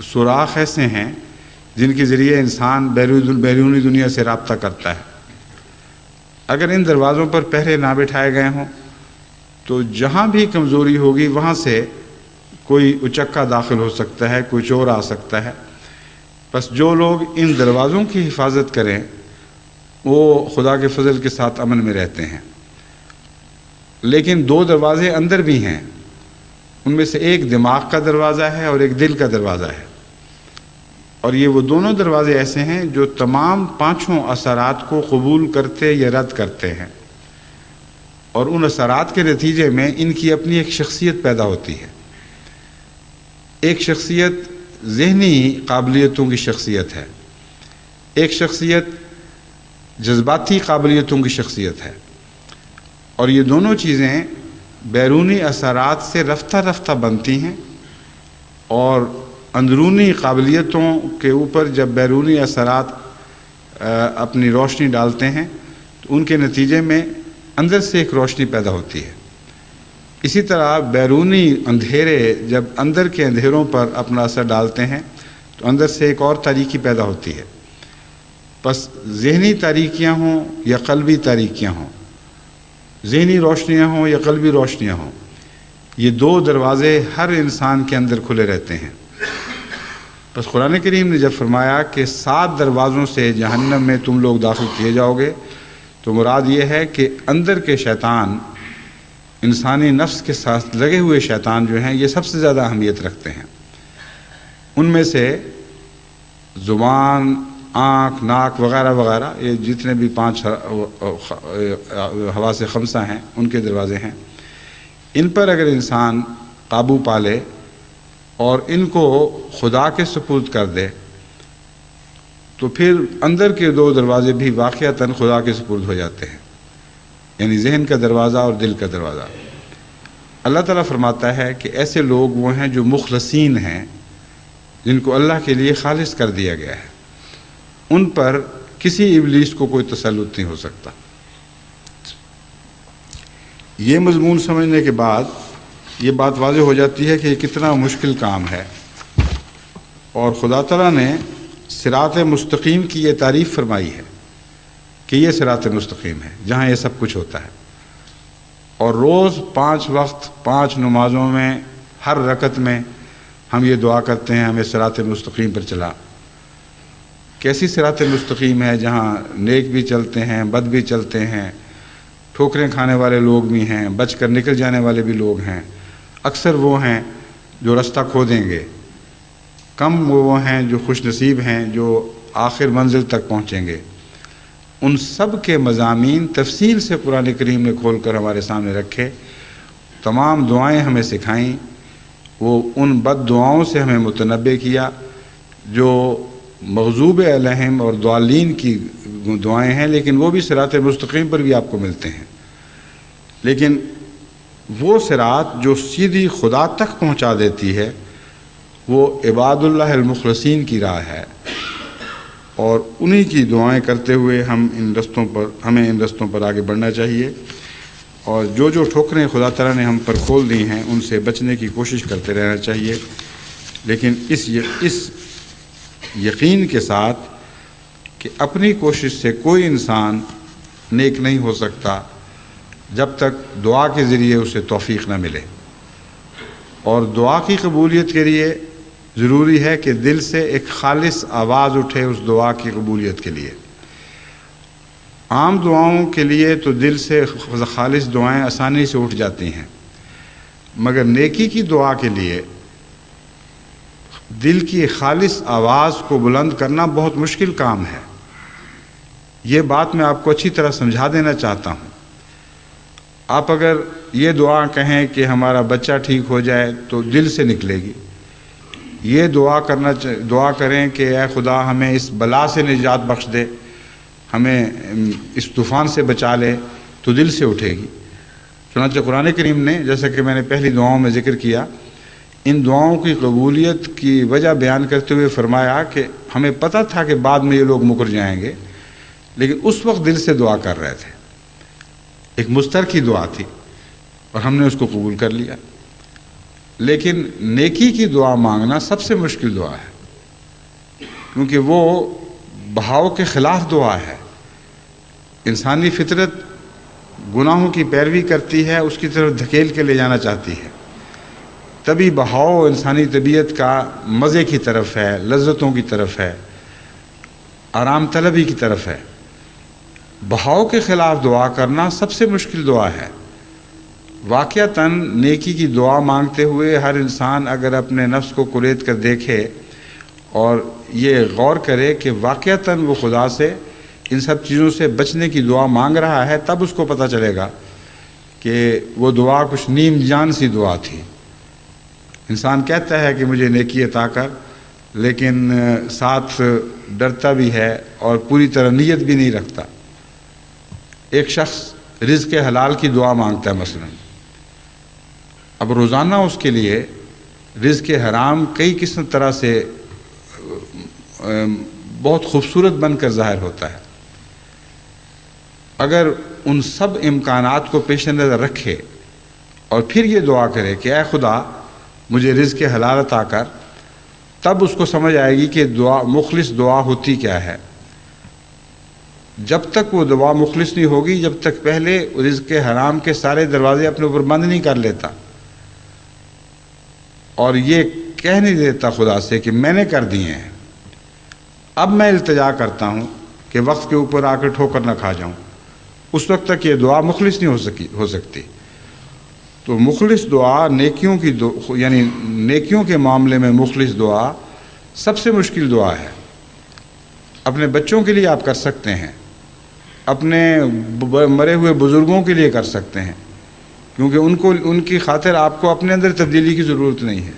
B: سوراخ ایسے ہیں جن کے ذریعے انسان بیرونی دنیا سے رابطہ کرتا ہے۔ اگر ان دروازوں پر پہرے نہ بٹھائے گئے ہوں تو جہاں بھی کمزوری ہوگی وہاں سے کوئی اچکا داخل ہو سکتا ہے، کوئی چور آ سکتا ہے۔ بس جو لوگ ان دروازوں کی حفاظت کریں وہ خدا کے فضل کے ساتھ امن میں رہتے ہیں۔ لیکن 2 دروازے اندر بھی ہیں، ان میں سے ایک دماغ کا دروازہ ہے اور ایک دل کا دروازہ ہے، اور یہ وہ دونوں دروازے ایسے ہیں جو تمام 5 اثرات کو قبول کرتے یا رد کرتے ہیں، اور ان اثرات کے نتیجے میں ان کی اپنی ایک شخصیت پیدا ہوتی ہے۔ ایک شخصیت ذہنی قابلیتوں کی شخصیت ہے، ایک شخصیت جذباتی قابلیتوں کی شخصیت ہے، اور یہ دونوں چیزیں بیرونی اثرات سے رفتہ رفتہ بنتی ہیں، اور اندرونی قابلیتوں کے اوپر جب بیرونی اثرات اپنی روشنی ڈالتے ہیں تو ان کے نتیجے میں اندر سے ایک روشنی پیدا ہوتی ہے۔ اسی طرح بیرونی اندھیرے جب اندر کے اندھیروں پر اپنا اثر ڈالتے ہیں تو اندر سے ایک اور تاریکی پیدا ہوتی ہے۔ بس ذہنی تاریکیاں ہوں یا قلبی تاریکیاں ہوں، ذہنی روشنیاں ہوں یا قلبی روشنیاں ہوں، یہ 2 دروازے ہر انسان کے اندر کھلے رہتے ہیں۔ بس قرآن کریم نے جب فرمایا کہ 7 دروازوں سے جہنم میں تم لوگ داخل کیے جاؤ گے تو مراد یہ ہے کہ اندر کے شیطان، انسانی نفس کے ساتھ لگے ہوئے شیطان جو ہیں یہ سب سے زیادہ اہمیت رکھتے ہیں۔ ان میں سے زبان، آنکھ، ناک وغیرہ وغیرہ، یہ جتنے بھی 5 حواس خمسہ ہیں ان کے دروازے ہیں۔ ان پر اگر انسان قابو پا لے اور ان کو خدا کے سپرد کر دے تو پھر اندر کے 2 دروازے بھی واقعتاً خدا کے سپرد ہو جاتے ہیں، یعنی ذہن کا دروازہ اور دل کا دروازہ۔ اللہ تعالیٰ فرماتا ہے کہ ایسے لوگ وہ ہیں جو مخلصین ہیں، جن کو اللہ کے لیے خالص کر دیا گیا ہے، ان پر کسی ابلیس کو کوئی تسلط نہیں ہو سکتا۔ یہ مضمون سمجھنے کے بعد یہ بات واضح ہو جاتی ہے کہ یہ کتنا مشکل کام ہے، اور خدا تعالیٰ نے صراط مستقیم کی یہ تعریف فرمائی ہے کہ یہ صراط مستقیم ہے جہاں یہ سب کچھ ہوتا ہے، اور روز 5 وقت 5 نمازوں میں ہر رکعت میں ہم یہ دعا کرتے ہیں ہمیں صراط مستقیم پر چلا۔ کیسی صراط مستقیم ہے جہاں نیک بھی چلتے ہیں، بد بھی چلتے ہیں، ٹھوکریں کھانے والے لوگ بھی ہیں، بچ کر نکل جانے والے بھی لوگ ہیں۔ اکثر وہ ہیں جو رستہ کھو دیں گے، کم وہ ہیں جو خوش نصیب ہیں جو آخر منزل تک پہنچیں گے۔ ان سب کے مضامین تفصیل سے قرآن کریم نے کھول کر ہمارے سامنے رکھے، تمام دعائیں ہمیں سکھائیں، وہ ان بد دعاؤں سے ہمیں متنبع کیا جو مغضوب علیہم اور ضالین کی دعائیں ہیں، لیکن وہ بھی صراط مستقیم پر بھی آپ کو ملتے ہیں۔ لیکن وہ صراط جو سیدھی خدا تک پہنچا دیتی ہے وہ عباد اللہ المخلصین کی راہ ہے، اور انہی کی دعائیں کرتے ہوئے ہمیں ان رستوں پر آگے بڑھنا چاہیے، اور جو ٹھوکریں خدا تعالیٰ نے ہم پر کھول دی ہیں ان سے بچنے کی کوشش کرتے رہنا چاہیے، لیکن اس یقین کے ساتھ کہ اپنی کوشش سے کوئی انسان نیک نہیں ہو سکتا جب تک دعا کے ذریعے اسے توفیق نہ ملے، اور دعا کی قبولیت کے لیے ضروری ہے کہ دل سے ایک خالص آواز اٹھے اس دعا کی قبولیت کے لیے۔ عام دعاؤں کے لیے تو دل سے خالص دعائیں آسانی سے اٹھ جاتی ہیں، مگر نیکی کی دعا کے لیے دل کی خالص آواز کو بلند کرنا بہت مشکل کام ہے۔ یہ بات میں آپ کو اچھی طرح سمجھا دینا چاہتا ہوں۔ آپ اگر یہ دعا کہیں کہ ہمارا بچہ ٹھیک ہو جائے تو دل سے نکلے گی، یہ دعا کریں کہ اے خدا ہمیں اس بلا سے نجات بخش دے، ہمیں اس طوفان سے بچا لے، تو دل سے اٹھے گی۔ چنانچہ قرآن کریم نے، جیسا کہ میں نے پہلی دعاؤں میں ذکر کیا، ان دعاؤں کی قبولیت کی وجہ بیان کرتے ہوئے فرمایا کہ ہمیں پتہ تھا کہ بعد میں یہ لوگ مکر جائیں گے، لیکن اس وقت دل سے دعا کر رہے تھے، ایک مسترکی دعا تھی اور ہم نے اس کو قبول کر لیا۔ لیکن نیکی کی دعا مانگنا سب سے مشکل دعا ہے، کیونکہ وہ بہاؤ کے خلاف دعا ہے۔ انسانی فطرت گناہوں کی پیروی کرتی ہے، اس کی طرف دھکیل کے لے جانا چاہتی ہے، تبھی بہاؤ انسانی طبیعت کا مزے کی طرف ہے، لذتوں کی طرف ہے، آرام طلبی کی طرف ہے۔ بہاؤ کے خلاف دعا کرنا سب سے مشکل دعا ہے۔ واقعتاً نیکی کی دعا مانگتے ہوئے ہر انسان اگر اپنے نفس کو کلید کر دیکھے اور یہ غور کرے کہ واقعتاً وہ خدا سے ان سب چیزوں سے بچنے کی دعا مانگ رہا ہے، تب اس کو پتہ چلے گا کہ وہ دعا کچھ نیم جان سی دعا تھی۔ انسان کہتا ہے کہ مجھے نیکی عطا کر، لیکن ساتھ ڈرتا بھی ہے اور پوری طرح نیت بھی نہیں رکھتا۔ ایک شخص رزق حلال کی دعا مانگتا ہے مثلا، اب روزانہ اس کے لیے رزق حرام کئی قسم طرح سے بہت خوبصورت بن کر ظاہر ہوتا ہے۔ اگر ان سب امکانات کو پیش نظر رکھے اور پھر یہ دعا کرے کہ اے خدا مجھے رزق حلال عطا کر، تب اس کو سمجھ آئے گی کہ دعا مخلص دعا ہوتی کیا ہے۔ جب تک وہ دعا مخلص نہیں ہوگی، جب تک پہلے رزق حرام کے سارے دروازے اپنے اوپر بند نہیں کر لیتا اور یہ کہہ نہیں دیتا خدا سے کہ میں نے کر دیے ہیں، اب میں التجا کرتا ہوں کہ وقت کے اوپر آ کر ٹھوکر نہ کھا جاؤں، اس وقت تک یہ دعا مخلص نہیں ہو سکتی۔ تو مخلص دعا نیکیوں کی یعنی نیکیوں کے معاملے میں مخلص دعا سب سے مشکل دعا ہے۔ اپنے بچوں کے لیے آپ کر سکتے ہیں، اپنے مرے ہوئے بزرگوں کے لیے کر سکتے ہیں، کیونکہ ان کی خاطر آپ کو اپنے اندر تبدیلی کی ضرورت نہیں ہے،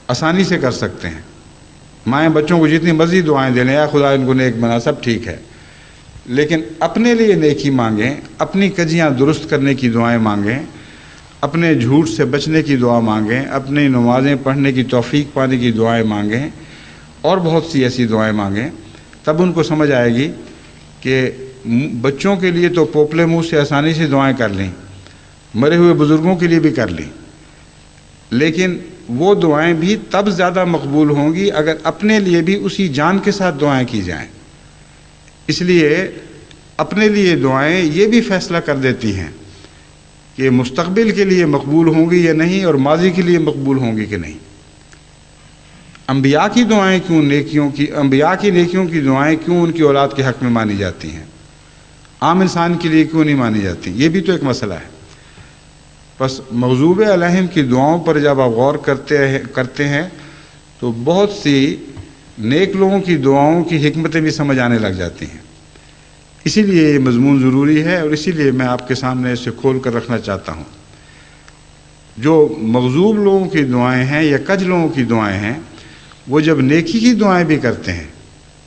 B: آسانی سے کر سکتے ہیں۔ مائیں بچوں کو جتنی مرضی دعائیں دے لیں، یا خدا ان کو نیک بنا، سب ٹھیک ہے، لیکن اپنے لیے نیکی مانگیں، اپنی کجیاں درست کرنے کی دعائیں مانگیں، اپنے جھوٹ سے بچنے کی دعا مانگیں، اپنی نمازیں پڑھنے کی توفیق پانے کی دعائیں مانگیں، اور بہت سی ایسی دعائیں مانگیں۔ تب ان کو سمجھ آئے گی کہ بچوں کے لیے تو پوپلے منہ سے آسانی سے دعائیں کر لیں، مرے ہوئے بزرگوں کے لیے بھی کر لیں، لیکن وہ دعائیں بھی تب زیادہ مقبول ہوں گی اگر اپنے لیے بھی اسی جان کے ساتھ دعائیں کی جائیں۔ اس لیے اپنے لیے دعائیں یہ بھی فیصلہ کر دیتی ہیں کہ مستقبل کے لیے مقبول ہوں گی یا نہیں، اور ماضی کے لیے مقبول ہوں گی کہ نہیں۔ انبیاء کی دعائیں کیوں انبیاء کی نیکیوں کی دعائیں کیوں ان کی اولاد کے حق میں مانی جاتی ہیں، عام انسان کے لیے کیوں نہیں مانی جاتی؟ یہ بھی تو ایک مسئلہ ہے۔ بس مغضوب علیہم کی دعاؤں پر جب آپ غور کرتے ہیں تو بہت سی نیک لوگوں کی دعاؤں کی حکمتیں بھی سمجھ آنے لگ جاتی ہیں۔ اسی لیے یہ مضمون ضروری ہے، اور اسی لیے میں آپ کے سامنے اسے کھول کر رکھنا چاہتا ہوں۔ جو مغضوب لوگوں کی دعائیں ہیں یا کج لوگوں کی دعائیں ہیں، وہ جب نیکی کی دعائیں بھی کرتے ہیں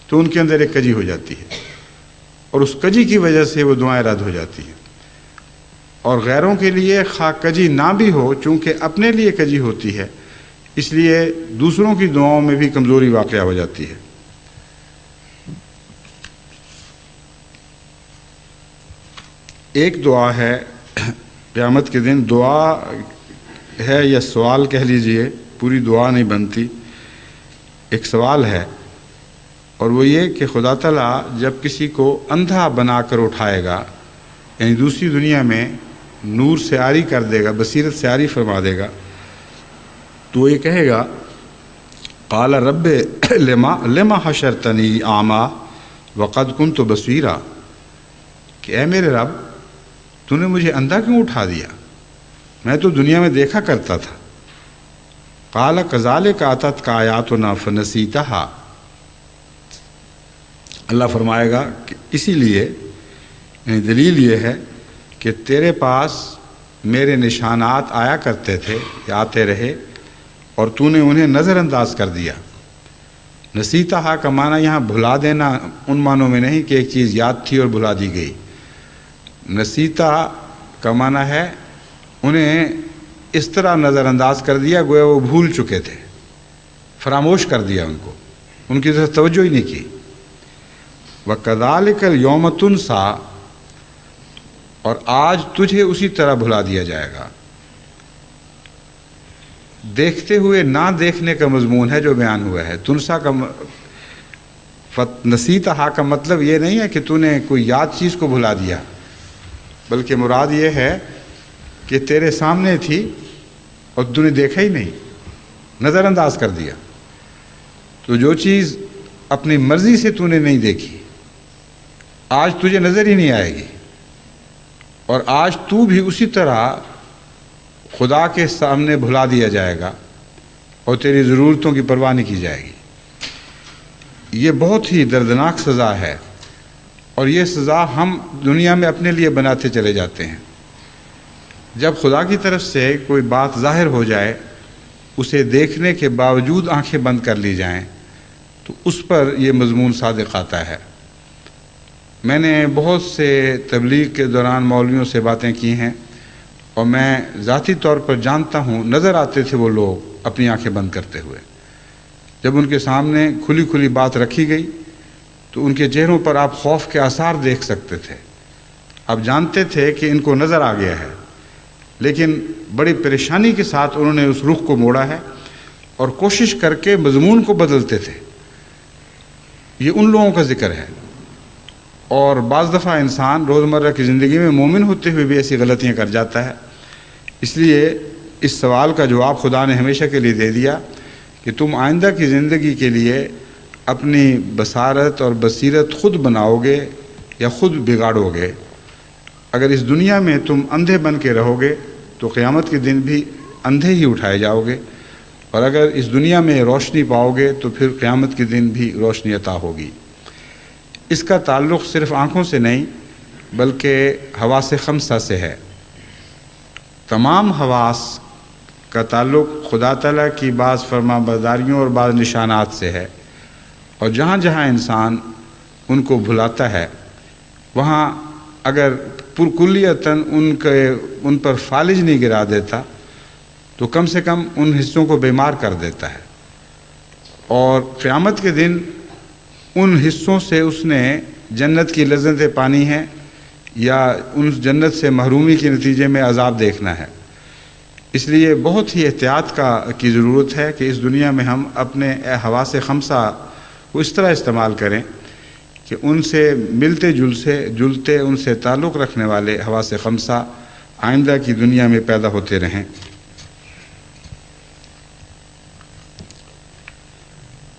B: تو ان کے اندر ایک کجی ہو جاتی ہے، اور اس کجی کی وجہ سے وہ دعائیں رد ہو جاتی ہیں۔ اور غیروں کے لیے خواہ کجی نہ بھی ہو، چونکہ اپنے لیے کجی ہوتی ہے، اس لیے دوسروں کی دعاؤں میں بھی کمزوری واقع ہو جاتی ہے۔ ایک دعا ہے قیامت کے دن، دعا ہے یا سوال کہہ لیجئے، پوری دعا نہیں بنتی، ایک سوال ہے، اور وہ یہ کہ خدا تعالیٰ جب کسی کو اندھا بنا کر اٹھائے گا، یعنی دوسری دنیا میں نور سے عاری کر دے گا، بصیرت سے عاری فرما دے گا، تو یہ کہے گا قال رب لما حشرتنی اعمیٰ وقد کنت بصیرا، کہ اے میرے رب تو نے مجھے اندھا کیوں اٹھا دیا، میں تو دنیا میں دیکھا کرتا تھا۔ قال کذالک اتتک آیاتنا فنسیتہا، اللہ فرمائے گا کہ اسی لیے، یعنی دلیل یہ ہے کہ تیرے پاس میرے نشانات آیا کرتے تھے یا آتے رہے، اور تو نے انہیں نظر انداز کر دیا۔ نسیتہا کا معنی یہاں بھلا دینا ان معنوں میں نہیں کہ ایک چیز یاد تھی اور بھلا دی گئی۔ نسیتا کا معنی ہے انہیں اس طرح نظر انداز کر دیا گویا وہ بھول چکے تھے، فراموش کر دیا ان کو، ان کی طرف توجہ ہی نہیں کی۔ وَكَذَلِكَ الْيَوْمَ تُنْسَىٰ، اور آج تجھے اسی طرح بھلا دیا جائے گا۔ دیکھتے ہوئے نہ دیکھنے کا مضمون ہے جو بیان ہوا ہے۔ تنسا کا نسیتہا کا مطلب یہ نہیں ہے کہ تو نے کوئی یاد چیز کو بھلا دیا، بلکہ مراد یہ ہے کہ تیرے سامنے تھی اور تو نے دیکھا ہی نہیں، نظر انداز کر دیا۔ تو جو چیز اپنی مرضی سے تو نے نہیں دیکھی آج تجھے نظر ہی نہیں آئے گی، اور آج تو بھی اسی طرح خدا کے سامنے بھلا دیا جائے گا اور تیری ضرورتوں کی پرواہ نہیں کی جائے گی۔ یہ بہت ہی دردناک سزا ہے، اور یہ سزا ہم دنیا میں اپنے لیے بناتے چلے جاتے ہیں۔ جب خدا کی طرف سے کوئی بات ظاہر ہو جائے، اسے دیکھنے کے باوجود آنکھیں بند کر لی جائیں، تو اس پر یہ مضمون صادق آتا ہے۔ میں نے بہت سے تبلیغ کے دوران مولویوں سے باتیں کی ہیں، اور میں ذاتی طور پر جانتا ہوں نظر آتے تھے وہ لوگ اپنی آنکھیں بند کرتے ہوئے۔ جب ان کے سامنے کھلی کھلی بات رکھی گئی تو ان کے چہروں پر آپ خوف کے آثار دیکھ سکتے تھے۔ آپ جانتے تھے کہ ان کو نظر آ گیا ہے، لیکن بڑی پریشانی کے ساتھ انہوں نے اس رخ کو موڑا ہے اور کوشش کر کے مضمون کو بدلتے تھے۔ یہ ان لوگوں کا ذکر ہے، اور بعض دفعہ انسان روزمرہ کی زندگی میں مومن ہوتے ہوئے بھی ایسی غلطیاں کر جاتا ہے۔ اس لیے اس سوال کا جواب خدا نے ہمیشہ کے لیے دے دیا کہ تم آئندہ کی زندگی کے لیے اپنی بصارت اور بصیرت خود بناؤ گے یا خود بگاڑو گے۔ اگر اس دنیا میں تم اندھے بن کے رہو گے تو قیامت کے دن بھی اندھے ہی اٹھائے جاؤ گے، اور اگر اس دنیا میں روشنی پاؤ گے تو پھر قیامت کے دن بھی روشنی عطا ہوگی۔ اس کا تعلق صرف آنکھوں سے نہیں بلکہ حواس خمسہ سے ہے۔ تمام حواس کا تعلق خدا تعالیٰ کی بعض فرما برداریوں اور بعض نشانات سے ہے، اور جہاں جہاں انسان ان کو بھلاتا ہے وہاں اگر پرکلیتاً ان پر فالج نہیں گرا دیتا تو کم سے کم ان حصوں کو بیمار کر دیتا ہے، اور قیامت کے دن ان حصوں سے اس نے جنت کی لذتیں پانی ہیں یا ان جنت سے محرومی کے نتیجے میں عذاب دیکھنا ہے۔ اس لیے بہت ہی احتیاط کی ضرورت ہے کہ اس دنیا میں ہم اپنے حواس خمسہ کو اس طرح استعمال کریں کہ ان سے ملتے جلتے ان سے تعلق رکھنے والے حواس خمسہ آئندہ کی دنیا میں پیدا ہوتے رہیں۔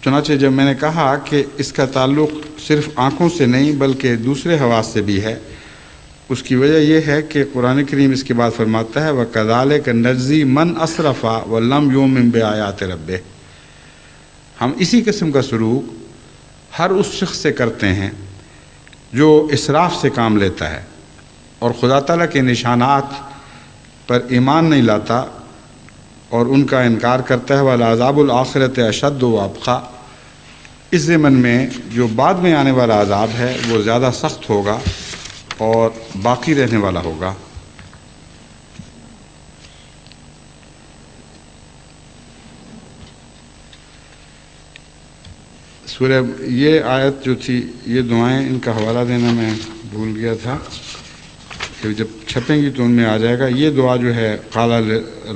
B: چنانچہ جب میں نے کہا کہ اس کا تعلق صرف آنکھوں سے نہیں بلکہ دوسرے حواس سے بھی ہے، اس کی وجہ یہ ہے کہ قرآن کریم اس کے بعد فرماتا ہے وَكَذَلِكَ نَجْزِي مَنْ أَسْرَفَ وَلَمْ يُؤْمِنْ بِآيَاتِ رَبِّهِ، ہم اسی قسم کا سلوک ہر اس شخص سے کرتے ہیں جو اسراف سے کام لیتا ہے اور خدا تعالیٰ کے نشانات پر ایمان نہیں لاتا اور ان کا انکار کرتا ہے۔ وَالْعَذَابُ الْآخِرَةِ أَشَدُّ وَأَبْقَىٰ، اس ضمن میں جو بعد میں آنے والا عذاب ہے وہ زیادہ سخت ہوگا اور باقی رہنے والا ہوگا۔ سورہ یہ آیت جو تھی، یہ دعائیں ان کا حوالہ دینا میں بھول گیا تھا کہ جب چھپیں گی تو ان میں آ جائے گا۔ یہ دعا جو ہے قال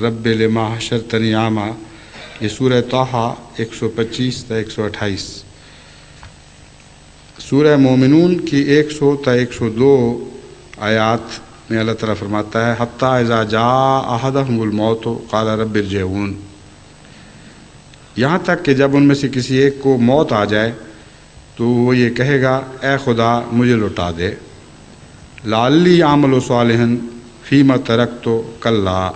B: رب لما حشرتنی اعمیٰ، یہ سورہ طٰہٰ 125 تا 128۔ سورہ مومنون کی 100 تا 102 آیات میں اللہ تعالیٰ فرماتا ہے حتیٰ اذا جاء احدهم الموت قال رب ارجعون، یہاں تک کہ جب ان میں سے کسی ایک کو موت آ جائے تو وہ یہ کہے گا اے خدا مجھے لوٹا دے، لعلی اعمل صالحا فیما ترکت کلا،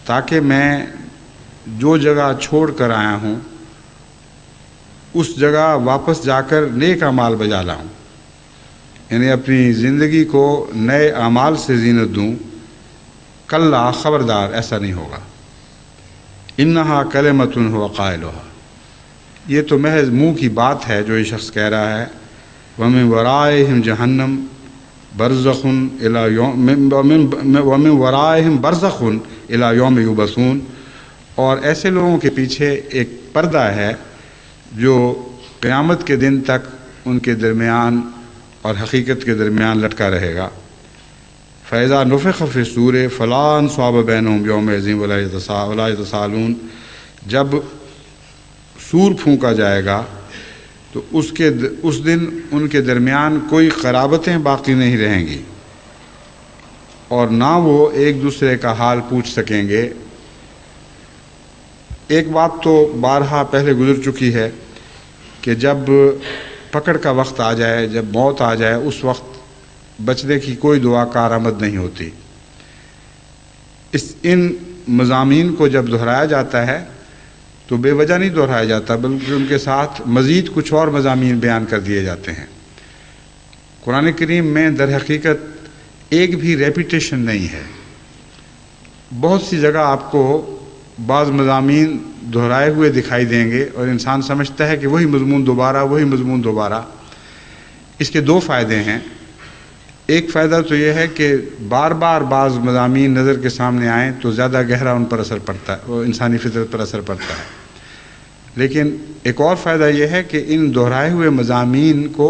B: تاکہ میں جو جگہ چھوڑ کر آیا ہوں اس جگہ واپس جا کر نیک اعمال بجا لاؤں، یعنی اپنی زندگی کو نئے اعمال سے زینت دوں۔ کلا، خبردار ایسا نہیں ہوگا۔ انہا کلمۃ ہو قائلہا، یہ تو محض منہ کی بات ہے جو یہ شخص کہہ رہا ہے۔ ومن ورائہم جہنم، برزخ الی یوم ومن ورائہم برزخ الی یوم یبعثون، اور ایسے لوگوں کے پیچھے ایک پردہ ہے جو قیامت کے دن تک ان کے درمیان اور حقیقت کے درمیان لٹکا رہے گا۔ فَإِذَا نُفِخَ فِي الصُّورِ فَلَا أَنْصَابَ بَيْنَهُمْ يَوْمَئِذٍ وَلَا يَتَسَاءَلُونَ، جب سور پھونکا جائے گا تو اس دن ان کے درمیان کوئی قرابتیں باقی نہیں رہیں گی اور نہ وہ ایک دوسرے کا حال پوچھ سکیں گے۔ ایک بات تو بارہا پہلے گزر چکی ہے کہ جب پکڑ کا وقت آ جائے، جب موت آ جائے، اس وقت بچنے کی کوئی دعا کارآمد نہیں ہوتی۔ ان مضامین کو جب دہرایا جاتا ہے تو بے وجہ نہیں دہرایا جاتا، بلکہ ان کے ساتھ مزید کچھ اور مضامین بیان کر دیے جاتے ہیں۔ قرآن کریم میں در حقیقت ایک بھی ریپیٹیشن نہیں ہے۔ بہت سی جگہ آپ کو بعض مضامین دہرائے ہوئے دکھائی دیں گے اور انسان سمجھتا ہے کہ وہی مضمون دوبارہ۔ اس کے دو فائدے ہیں۔ ایک فائدہ تو یہ ہے کہ بار بار بعض مضامین نظر کے سامنے آئیں تو زیادہ گہرا ان پر اثر پڑتا ہے، وہ انسانی فطرت پر اثر پڑتا ہے۔ لیکن ایک اور فائدہ یہ ہے کہ ان دہرائے ہوئے مضامین کو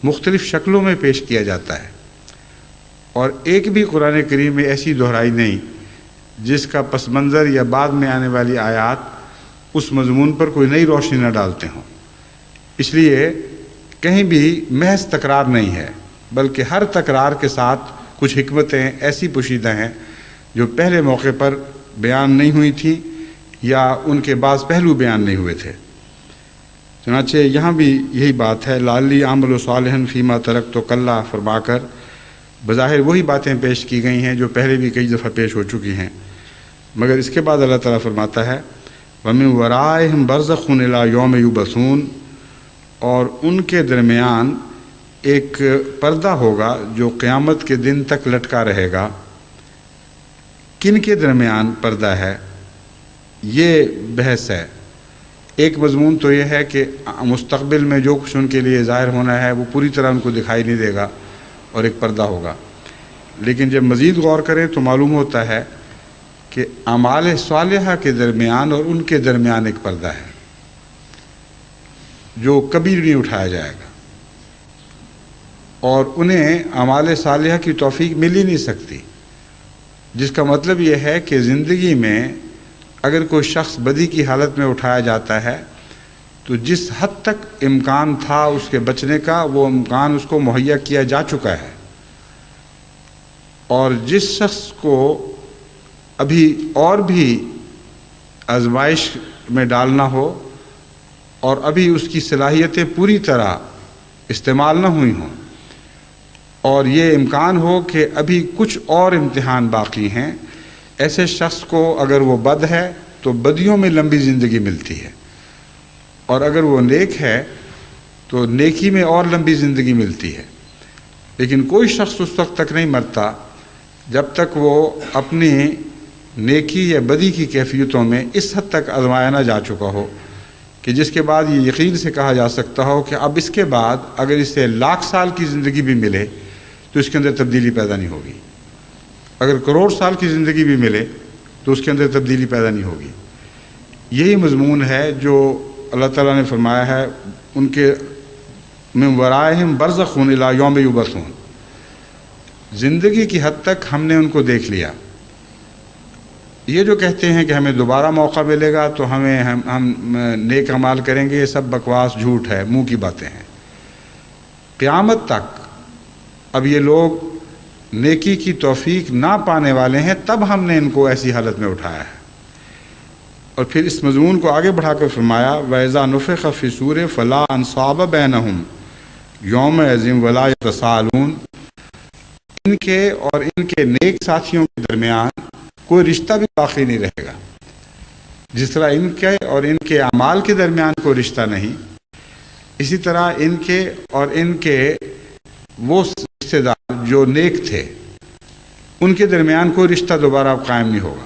B: مختلف شکلوں میں پیش کیا جاتا ہے، اور ایک بھی قرآن کریم میں ایسی دہرائی نہیں جس کا پس منظر یا بعد میں آنے والی آیات اس مضمون پر کوئی نئی روشنی نہ ڈالتے ہوں۔ اس لیے کہیں بھی محض تکرار نہیں ہے، بلکہ ہر تکرار کے ساتھ کچھ حکمتیں ایسی پوشیدہ ہیں جو پہلے موقع پر بیان نہیں ہوئی تھیں یا ان کے بعض پہلو بیان نہیں ہوئے تھے۔ چنانچہ یہاں بھی یہی بات ہے، لعلی اعمل صالحا فیما ترکت کلا فرما کر بظاہر وہی باتیں پیش کی گئی ہیں جو پہلے بھی کئی دفعہ پیش ہو چکی ہیں، مگر اس کے بعد اللہ تعالیٰ فرماتا ہے وَمِن وَرَائِهِمْ بَرْزَخٌ إِلَىٰ يَوْمِ يُبْعَثُونَ، اور ان کے درمیان ایک پردہ ہوگا جو قیامت کے دن تک لٹکا رہے گا۔ کن کے درمیان پردہ ہے، یہ بحث ہے۔ ایک مضمون تو یہ ہے کہ مستقبل میں جو کچھ ان کے لیے ظاہر ہونا ہے وہ پوری طرح ان کو دکھائی نہیں دے گا اور ایک پردہ ہوگا، لیکن جب مزید غور کریں تو معلوم ہوتا ہے کہ اعمال صالحہ کے درمیان اور ان کے درمیان ایک پردہ ہے جو کبھی نہیں اٹھایا جائے گا، اور انہیں اعمال صالحہ کی توفیق مل ہی نہیں سکتی، جس کا مطلب یہ ہے کہ زندگی میں اگر کوئی شخص بدی کی حالت میں اٹھایا جاتا ہے تو جس حد تک امکان تھا اس کے بچنے کا وہ امکان اس کو مہیا کیا جا چکا ہے، اور جس شخص کو ابھی اور بھی آزمائش میں ڈالنا ہو اور ابھی اس کی صلاحیتیں پوری طرح استعمال نہ ہوئی ہوں، اور یہ امکان ہو کہ ابھی کچھ اور امتحان باقی ہیں، ایسے شخص کو اگر وہ بد ہے تو بدیوں میں لمبی زندگی ملتی ہے، اور اگر وہ نیک ہے تو نیکی میں اور لمبی زندگی ملتی ہے۔ لیکن کوئی شخص اس وقت تک نہیں مرتا جب تک وہ اپنی نیکی یا بدی کی کیفیتوں میں اس حد تک آزمایا نہ جا چکا ہو کہ جس کے بعد یہ یقین سے کہا جا سکتا ہو کہ اب اس کے بعد اگر اسے 1,00,000 سال کی زندگی بھی ملے تو اس کے اندر تبدیلی پیدا نہیں ہوگی، اگر کروڑ سال کی زندگی بھی ملے تو اس کے اندر تبدیلی پیدا نہیں ہوگی۔ یہی مضمون ہے جو اللہ تعالیٰ نے فرمایا ہے ان کے من ورائہم برزخ الی یوم یبعثون، زندگی کی حد تک ہم نے ان کو دیکھ لیا۔ یہ جو کہتے ہیں کہ ہمیں دوبارہ موقع ملے گا تو ہم نیک اعمال کریں گے، یہ سب بکواس جھوٹ ہے، منہ کی باتیں ہیں۔ قیامت تک اب یہ لوگ نیکی کی توفیق نہ پانے والے ہیں، تب ہم نے ان کو ایسی حالت میں اٹھایا ہے۔ اور پھر اس مضمون کو آگے بڑھا کر فرمایا وَإِذَا نُفِخَ فِي الصُّورِ فَلَا أَنْصَابَ بَيْنَهُمْ يَوْمَئِذٍ وَلَا يَتَسَاءَلُونَ، ان کے اور ان کے نیک ساتھیوں کے درمیان کوئی رشتہ بھی باقی نہیں رہے گا، جس طرح ان کے اور ان کے اعمال کے درمیان کوئی رشتہ نہیں، اسی طرح ان کے اور ان کے وہ رشتہ دار جو نیک تھے ان کے درمیان کوئی رشتہ دوبارہ قائم نہیں ہوگا،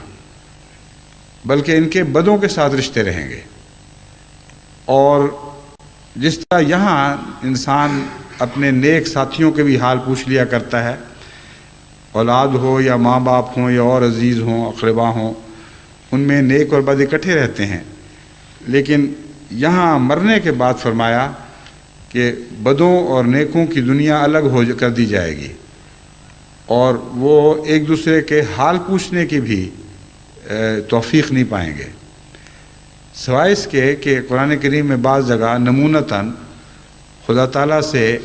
B: بلکہ ان کے بدوں کے ساتھ رشتے رہیں گے۔ اور جس طرح یہاں انسان اپنے نیک ساتھیوں کے بھی حال پوچھ لیا کرتا ہے، اولاد ہو یا ماں باپ ہوں یا اور عزیز ہوں اقربا ہوں، ان میں نیک اور بد اکٹھے رہتے ہیں، لیکن یہاں مرنے کے بعد فرمایا کہ بدوں اور نیکوں کی دنیا الگ ہو کر دی جائے گی، اور وہ ایک دوسرے کے حال پوچھنے کی بھی توفیق نہیں پائیں گے، سوائے اس کے کہ قرآن کریم میں بعض جگہ نمونتاً خدا تعالیٰ سے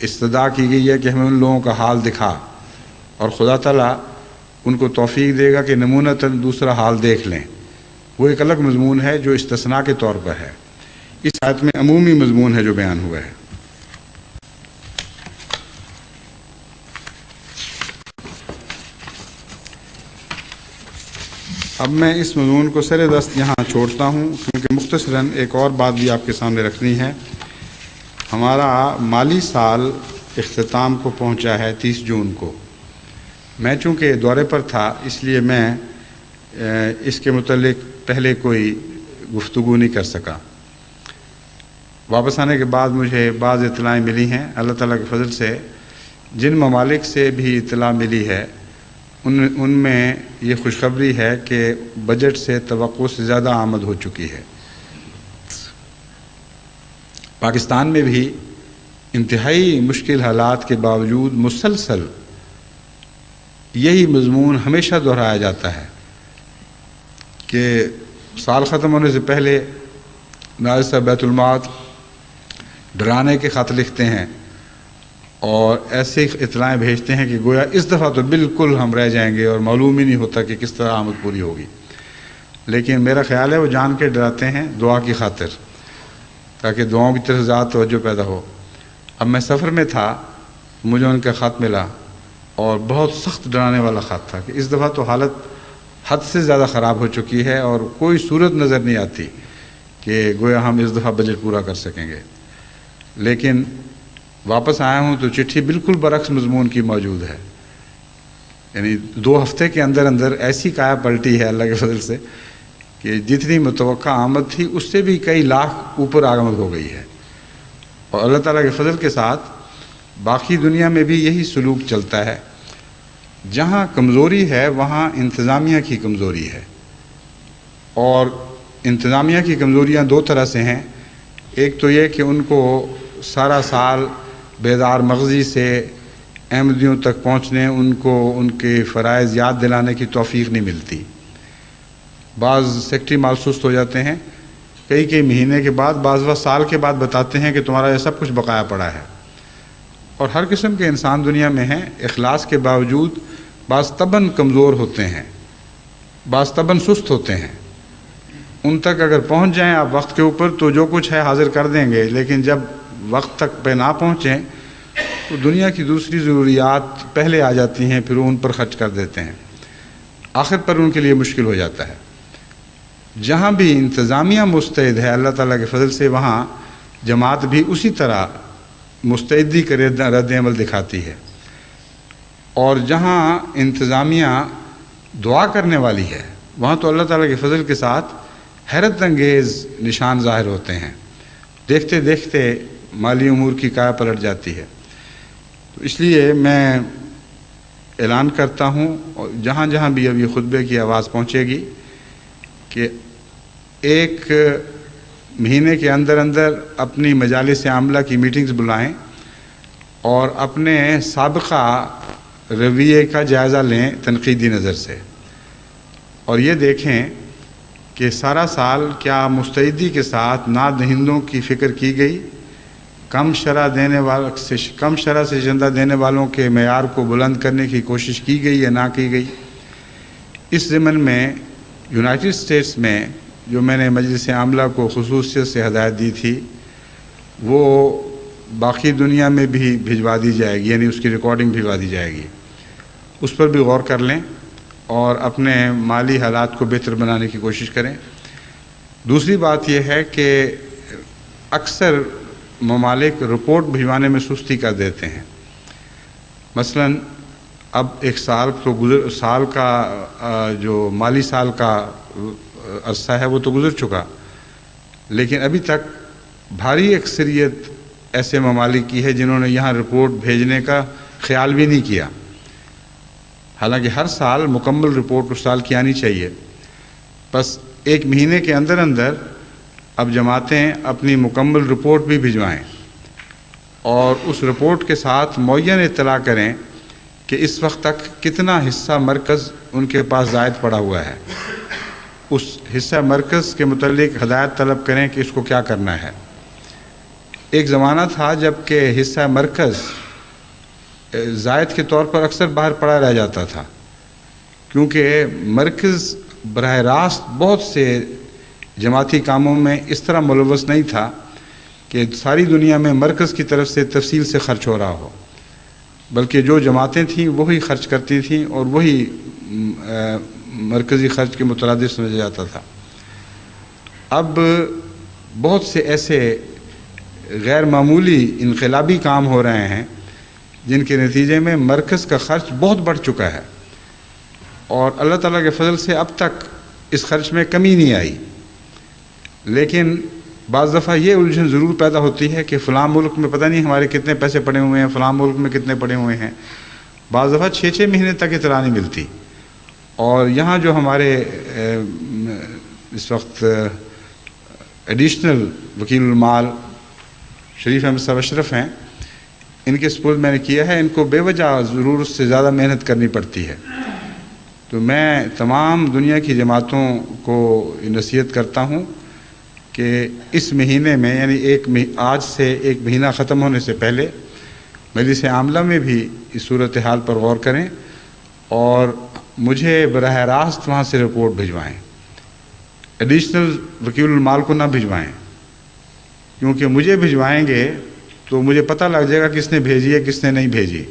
B: استدعا کی گئی ہے کہ ہمیں ان لوگوں کا حال دکھا، اور خدا تعالیٰ ان کو توفیق دے گا کہ نمونتاً دوسرا حال دیکھ لیں۔ وہ ایک الگ مضمون ہے جو استثناء کے طور پر ہے، اس آیت میں عمومی مضمون ہے جو بیان ہوا ہے۔ اب میں اس مضمون کو سر دست یہاں چھوڑتا ہوں، کیونکہ مختصراً ایک اور بات بھی آپ کے سامنے رکھنی ہے۔ ہمارا مالی سال اختتام کو پہنچا ہے 30 جون کو۔ میں چونکہ دورے پر تھا اس لیے میں اس کے متعلق پہلے کوئی گفتگو نہیں کر سکا۔ واپس آنے کے بعد مجھے بعض اطلاعیں ملی ہیں، اللہ تعالیٰ کے فضل سے جن ممالک سے بھی اطلاع ملی ہے ان میں یہ خوشخبری ہے کہ بجٹ سے توقع سے زیادہ آمد ہو چکی ہے۔ پاکستان میں بھی انتہائی مشکل حالات کے باوجود مسلسل یہی مضمون ہمیشہ دہرایا جاتا ہے کہ سال ختم ہونے سے پہلے نائب صاحب بیت المال ڈرانے کے خط لکھتے ہیں اور ایسے اطلاعیں بھیجتے ہیں کہ گویا اس دفعہ تو بالکل ہم رہ جائیں گے اور معلوم ہی نہیں ہوتا کہ کس طرح آمد پوری ہوگی، لیکن میرا خیال ہے وہ جان کے ڈراتے ہیں دعا کی خاطر، تاکہ دعاؤں کی طرف زیادہ توجہ پیدا ہو۔ اب میں سفر میں تھا، مجھے ان کا خط ملا اور بہت سخت ڈرانے والا خط تھا کہ اس دفعہ تو حالت حد سے زیادہ خراب ہو چکی ہے اور کوئی صورت نظر نہیں آتی کہ گویا ہم اس دفعہ بجٹ پورا کر سکیں گے۔ لیکن واپس آیا ہوں تو چٹھی بالکل برعکس مضمون کی موجود ہے، یعنی 2 ہفتے کے اندر اندر ایسی کایا پلٹی ہے اللہ کے فضل سے کہ جتنی متوقع آمد تھی اس سے بھی کئی لاکھ اوپر آمد ہو گئی ہے، اور اللہ تعالیٰ کے فضل کے ساتھ باقی دنیا میں بھی یہی سلوک چلتا ہے۔ جہاں کمزوری ہے وہاں انتظامیہ کی کمزوری ہے، اور انتظامیہ کی کمزوریاں 2 طرح سے ہیں۔ ایک تو یہ کہ ان کو سارا سال بیدار مغزی سے احمدیوں تک پہنچنے، ان کو ان کے فرائض یاد دلانے کی توفیق نہیں ملتی۔ بعض سیکٹری مال سست ہو جاتے ہیں، کئی مہینے کے بعد، بعض وقت سال کے بعد بتاتے ہیں کہ تمہارا یہ سب کچھ بقایا پڑا ہے، اور ہر قسم کے انسان دنیا میں ہیں۔ اخلاص کے باوجود بعض طبعاً کمزور ہوتے ہیں، بعض طبعاً سست ہوتے ہیں۔ ان تک اگر پہنچ جائیں آپ وقت کے اوپر تو جو کچھ ہے حاضر کر دیں گے، لیکن جب وقت تک پہ نہ پہنچیں تو دنیا کی دوسری ضروریات پہلے آ جاتی ہیں، پھر وہ ان پر خرچ کر دیتے ہیں، آخر پر ان کے لیے مشکل ہو جاتا ہے۔ جہاں بھی انتظامیہ مستعد ہے اللہ تعالیٰ کے فضل سے، وہاں جماعت بھی اسی طرح مستعدی کا رد عمل دکھاتی ہے، اور جہاں انتظامیہ دعا کرنے والی ہے وہاں تو اللہ تعالیٰ کے فضل کے ساتھ حیرت انگیز نشان ظاہر ہوتے ہیں، دیکھتے دیکھتے مالی امور کی کایا پلٹ جاتی ہے۔ تو اس لیے میں اعلان کرتا ہوں، اور جہاں جہاں بھی اب یہ خطبے کی آواز پہنچے گی، کہ 1 مہینے کے اندر اندر اپنی مجالس عاملہ کی میٹنگز بلائیں اور اپنے سابقہ رویے کا جائزہ لیں تنقیدی نظر سے، اور یہ دیکھیں کہ سارا سال کیا مستعدی کے ساتھ نعت دہندوں کی فکر کی گئی، کم شرح سے چندہ دینے والوں کے معیار کو بلند کرنے کی کوشش کی گئی یا نہ کی گئی۔ اس ضمن میں یونائٹڈ اسٹیٹس میں جو میں نے مجلس عاملہ کو خصوصیت سے ہدایت دی تھی، وہ باقی دنیا میں بھی بھجوا دی جائے گی، یعنی اس کی ریکارڈنگ بھجوا دی جائے گی، اس پر بھی غور کر لیں اور اپنے مالی حالات کو بہتر بنانے کی کوشش کریں۔ دوسری بات یہ ہے کہ اکثر ممالک رپورٹ بھجوانے میں سستی کر دیتے ہیں۔ مثلا اب 1 سال تو سال کا جو مالی سال کا عرصہ ہے وہ تو گزر چکا، لیکن ابھی تک بھاری اکثریت ایسے ممالک کی ہے جنہوں نے یہاں رپورٹ بھیجنے کا خیال بھی نہیں کیا، حالانکہ ہر سال مکمل رپورٹ اس سال کی آنی چاہیے۔ بس 1 مہینے کے اندر اندر اب جماعتیں اپنی مکمل رپورٹ بھی بھجوائیں اور اس رپورٹ کے ساتھ معین اطلاع کریں کہ اس وقت تک کتنا حصہ مرکز ان کے پاس زائد پڑا ہوا ہے، اس حصہ مرکز کے متعلق ہدایت طلب کریں کہ اس کو کیا کرنا ہے۔ ایک زمانہ تھا جب کہ حصہ مرکز زائد کے طور پر اکثر باہر پڑا رہ جاتا تھا، کیونکہ مرکز براہ راست بہت سے جماعتی کاموں میں اس طرح ملوث نہیں تھا کہ ساری دنیا میں مرکز کی طرف سے تفصیل سے خرچ ہو رہا ہو، بلکہ جو جماعتیں تھیں وہی خرچ کرتی تھیں اور وہی مرکزی خرچ کے مترادف سمجھا جاتا تھا۔ اب بہت سے ایسے غیر معمولی انقلابی کام ہو رہے ہیں جن کے نتیجے میں مرکز کا خرچ بہت بڑھ چکا ہے، اور اللہ تعالیٰ کے فضل سے اب تک اس خرچ میں کمی نہیں آئی۔ لیکن بعض دفعہ یہ الجھن ضرور پیدا ہوتی ہے کہ فلاں ملک میں پتہ نہیں ہمارے کتنے پیسے پڑے ہوئے ہیں، فلاں ملک میں کتنے پڑے ہوئے ہیں۔ بعض دفعہ 6 مہینے تک اطلاع نہیں ملتی، اور یہاں جو ہمارے اس وقت ایڈیشنل وکیل المال شریف احمد صاحب اشرف ہیں، ان کے سپرد میں نے کیا ہے، ان کو بے وجہ ضرورت سے زیادہ محنت کرنی پڑتی ہے۔ تو میں تمام دنیا کی جماعتوں کو نصیحت کرتا ہوں کہ اس مہینے میں یعنی آج سے 1 مہینہ ختم ہونے سے پہلے مجلس عاملہ میں بھی اس صورتحال پر غور کریں اور مجھے براہ راست وہاں سے رپورٹ بھجوائیں، ایڈیشنل وکیل المال کو نہ بھجوائیں، کیونکہ مجھے بھجوائیں گے تو مجھے پتہ لگ جائے گا کس نے بھیجی ہے کس نے نہیں بھیجی،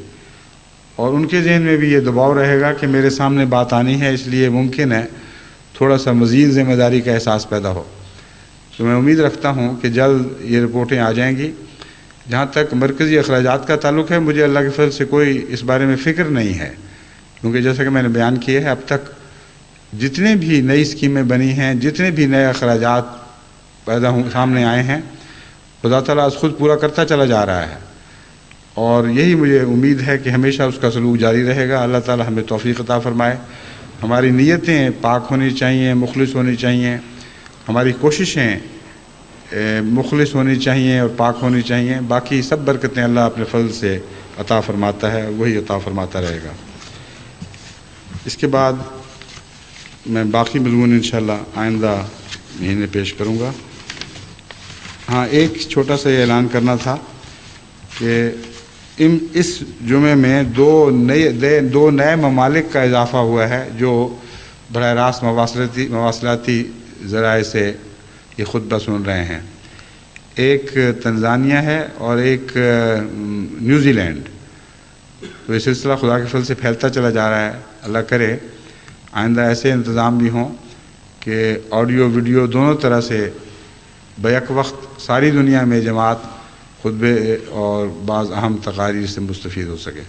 B: اور ان کے ذہن میں بھی یہ دباؤ رہے گا کہ میرے سامنے بات آنی ہے، اس لیے ممکن ہے تھوڑا سا مزید ذمہ داری کا احساس پیدا ہو۔ تو میں امید رکھتا ہوں کہ جلد یہ رپورٹیں آ جائیں گی۔ جہاں تک مرکزی اخراجات کا تعلق ہے، مجھے اللہ کے فضل سے کوئی اس بارے میں فکر نہیں ہے، کیونکہ جیسا کہ میں نے بیان کیا ہے اب تک جتنے بھی نئی اسکیمیں بنی ہیں، جتنے بھی نئے اخراجات پیدا سامنے آئے ہیں، خدا تعالیٰ از خود پورا کرتا چلا جا رہا ہے، اور یہی مجھے امید ہے کہ ہمیشہ اس کا سلوک جاری رہے گا۔ اللہ تعالیٰ ہمیں توفیق عطا فرمائے۔ ہماری نیتیں پاک ہونی چاہیے، مخلص ہونی چاہیے، ہماری کوششیں مخلص ہونی چاہیے اور پاک ہونی چاہیے۔ باقی سب برکتیں اللہ اپنے فضل سے عطا فرماتا ہے، وہی عطا فرماتا رہے گا۔ اس کے بعد میں باقی مضمون انشاءاللہ آئندہ مہینے پیش کروں گا۔ ہاں، ایک چھوٹا سا یہ اعلان کرنا تھا کہ اس جمعے میں دو نئے ممالک کا اضافہ ہوا ہے جو براہ راست مواصلاتی ذرائع سے یہ خطبہ سن رہے ہیں۔ ایک تنزانیہ ہے اور ایک نیوزی لینڈ۔ تو یہ سلسلہ خدا کے فضل سے پھیلتا چلا جا رہا ہے۔ اللہ کرے آئندہ ایسے انتظام بھی ہوں کہ آڈیو ویڈیو دونوں طرح سے بیک وقت ساری دنیا میں جماعت خطبے اور بعض اہم تقاریر سے مستفید ہو سکے۔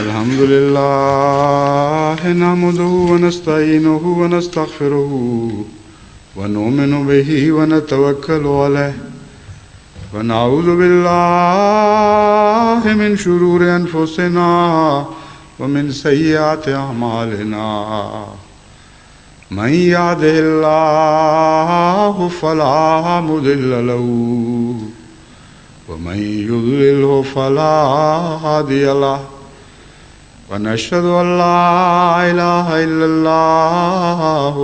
B: الحمد للہ نحمده ونستعینه ونستغفره ونؤمن به ونتوکل علیہ ونعوذ باللہ من شرور انفسنا ومن سیئات اعمالنا من یهده اللہ فلا مضل له ومن یضللہ فلا ہادی له ونشهد أن لا إله إلا الله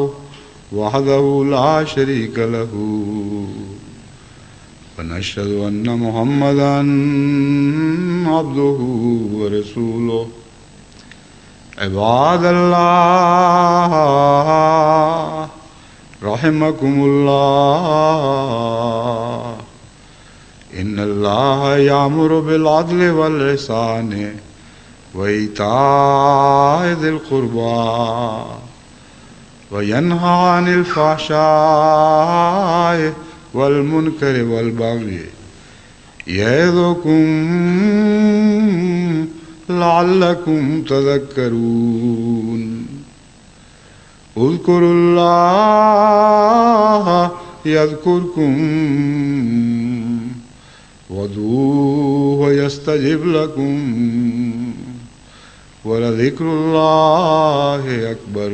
B: وحده لا شريك له ونشهد أن محمدا عبده ورسوله عباد الله رحمكم الله إن الله يأمر بالعدل والإحسان وإيتاء ذي القربى وينهى عن الفحشاء والمنكر والبغي يعظكم لعلكم تذكرون اذكروا الله يذكركم وادعوه يستجب لكم ولذكر الله أكبر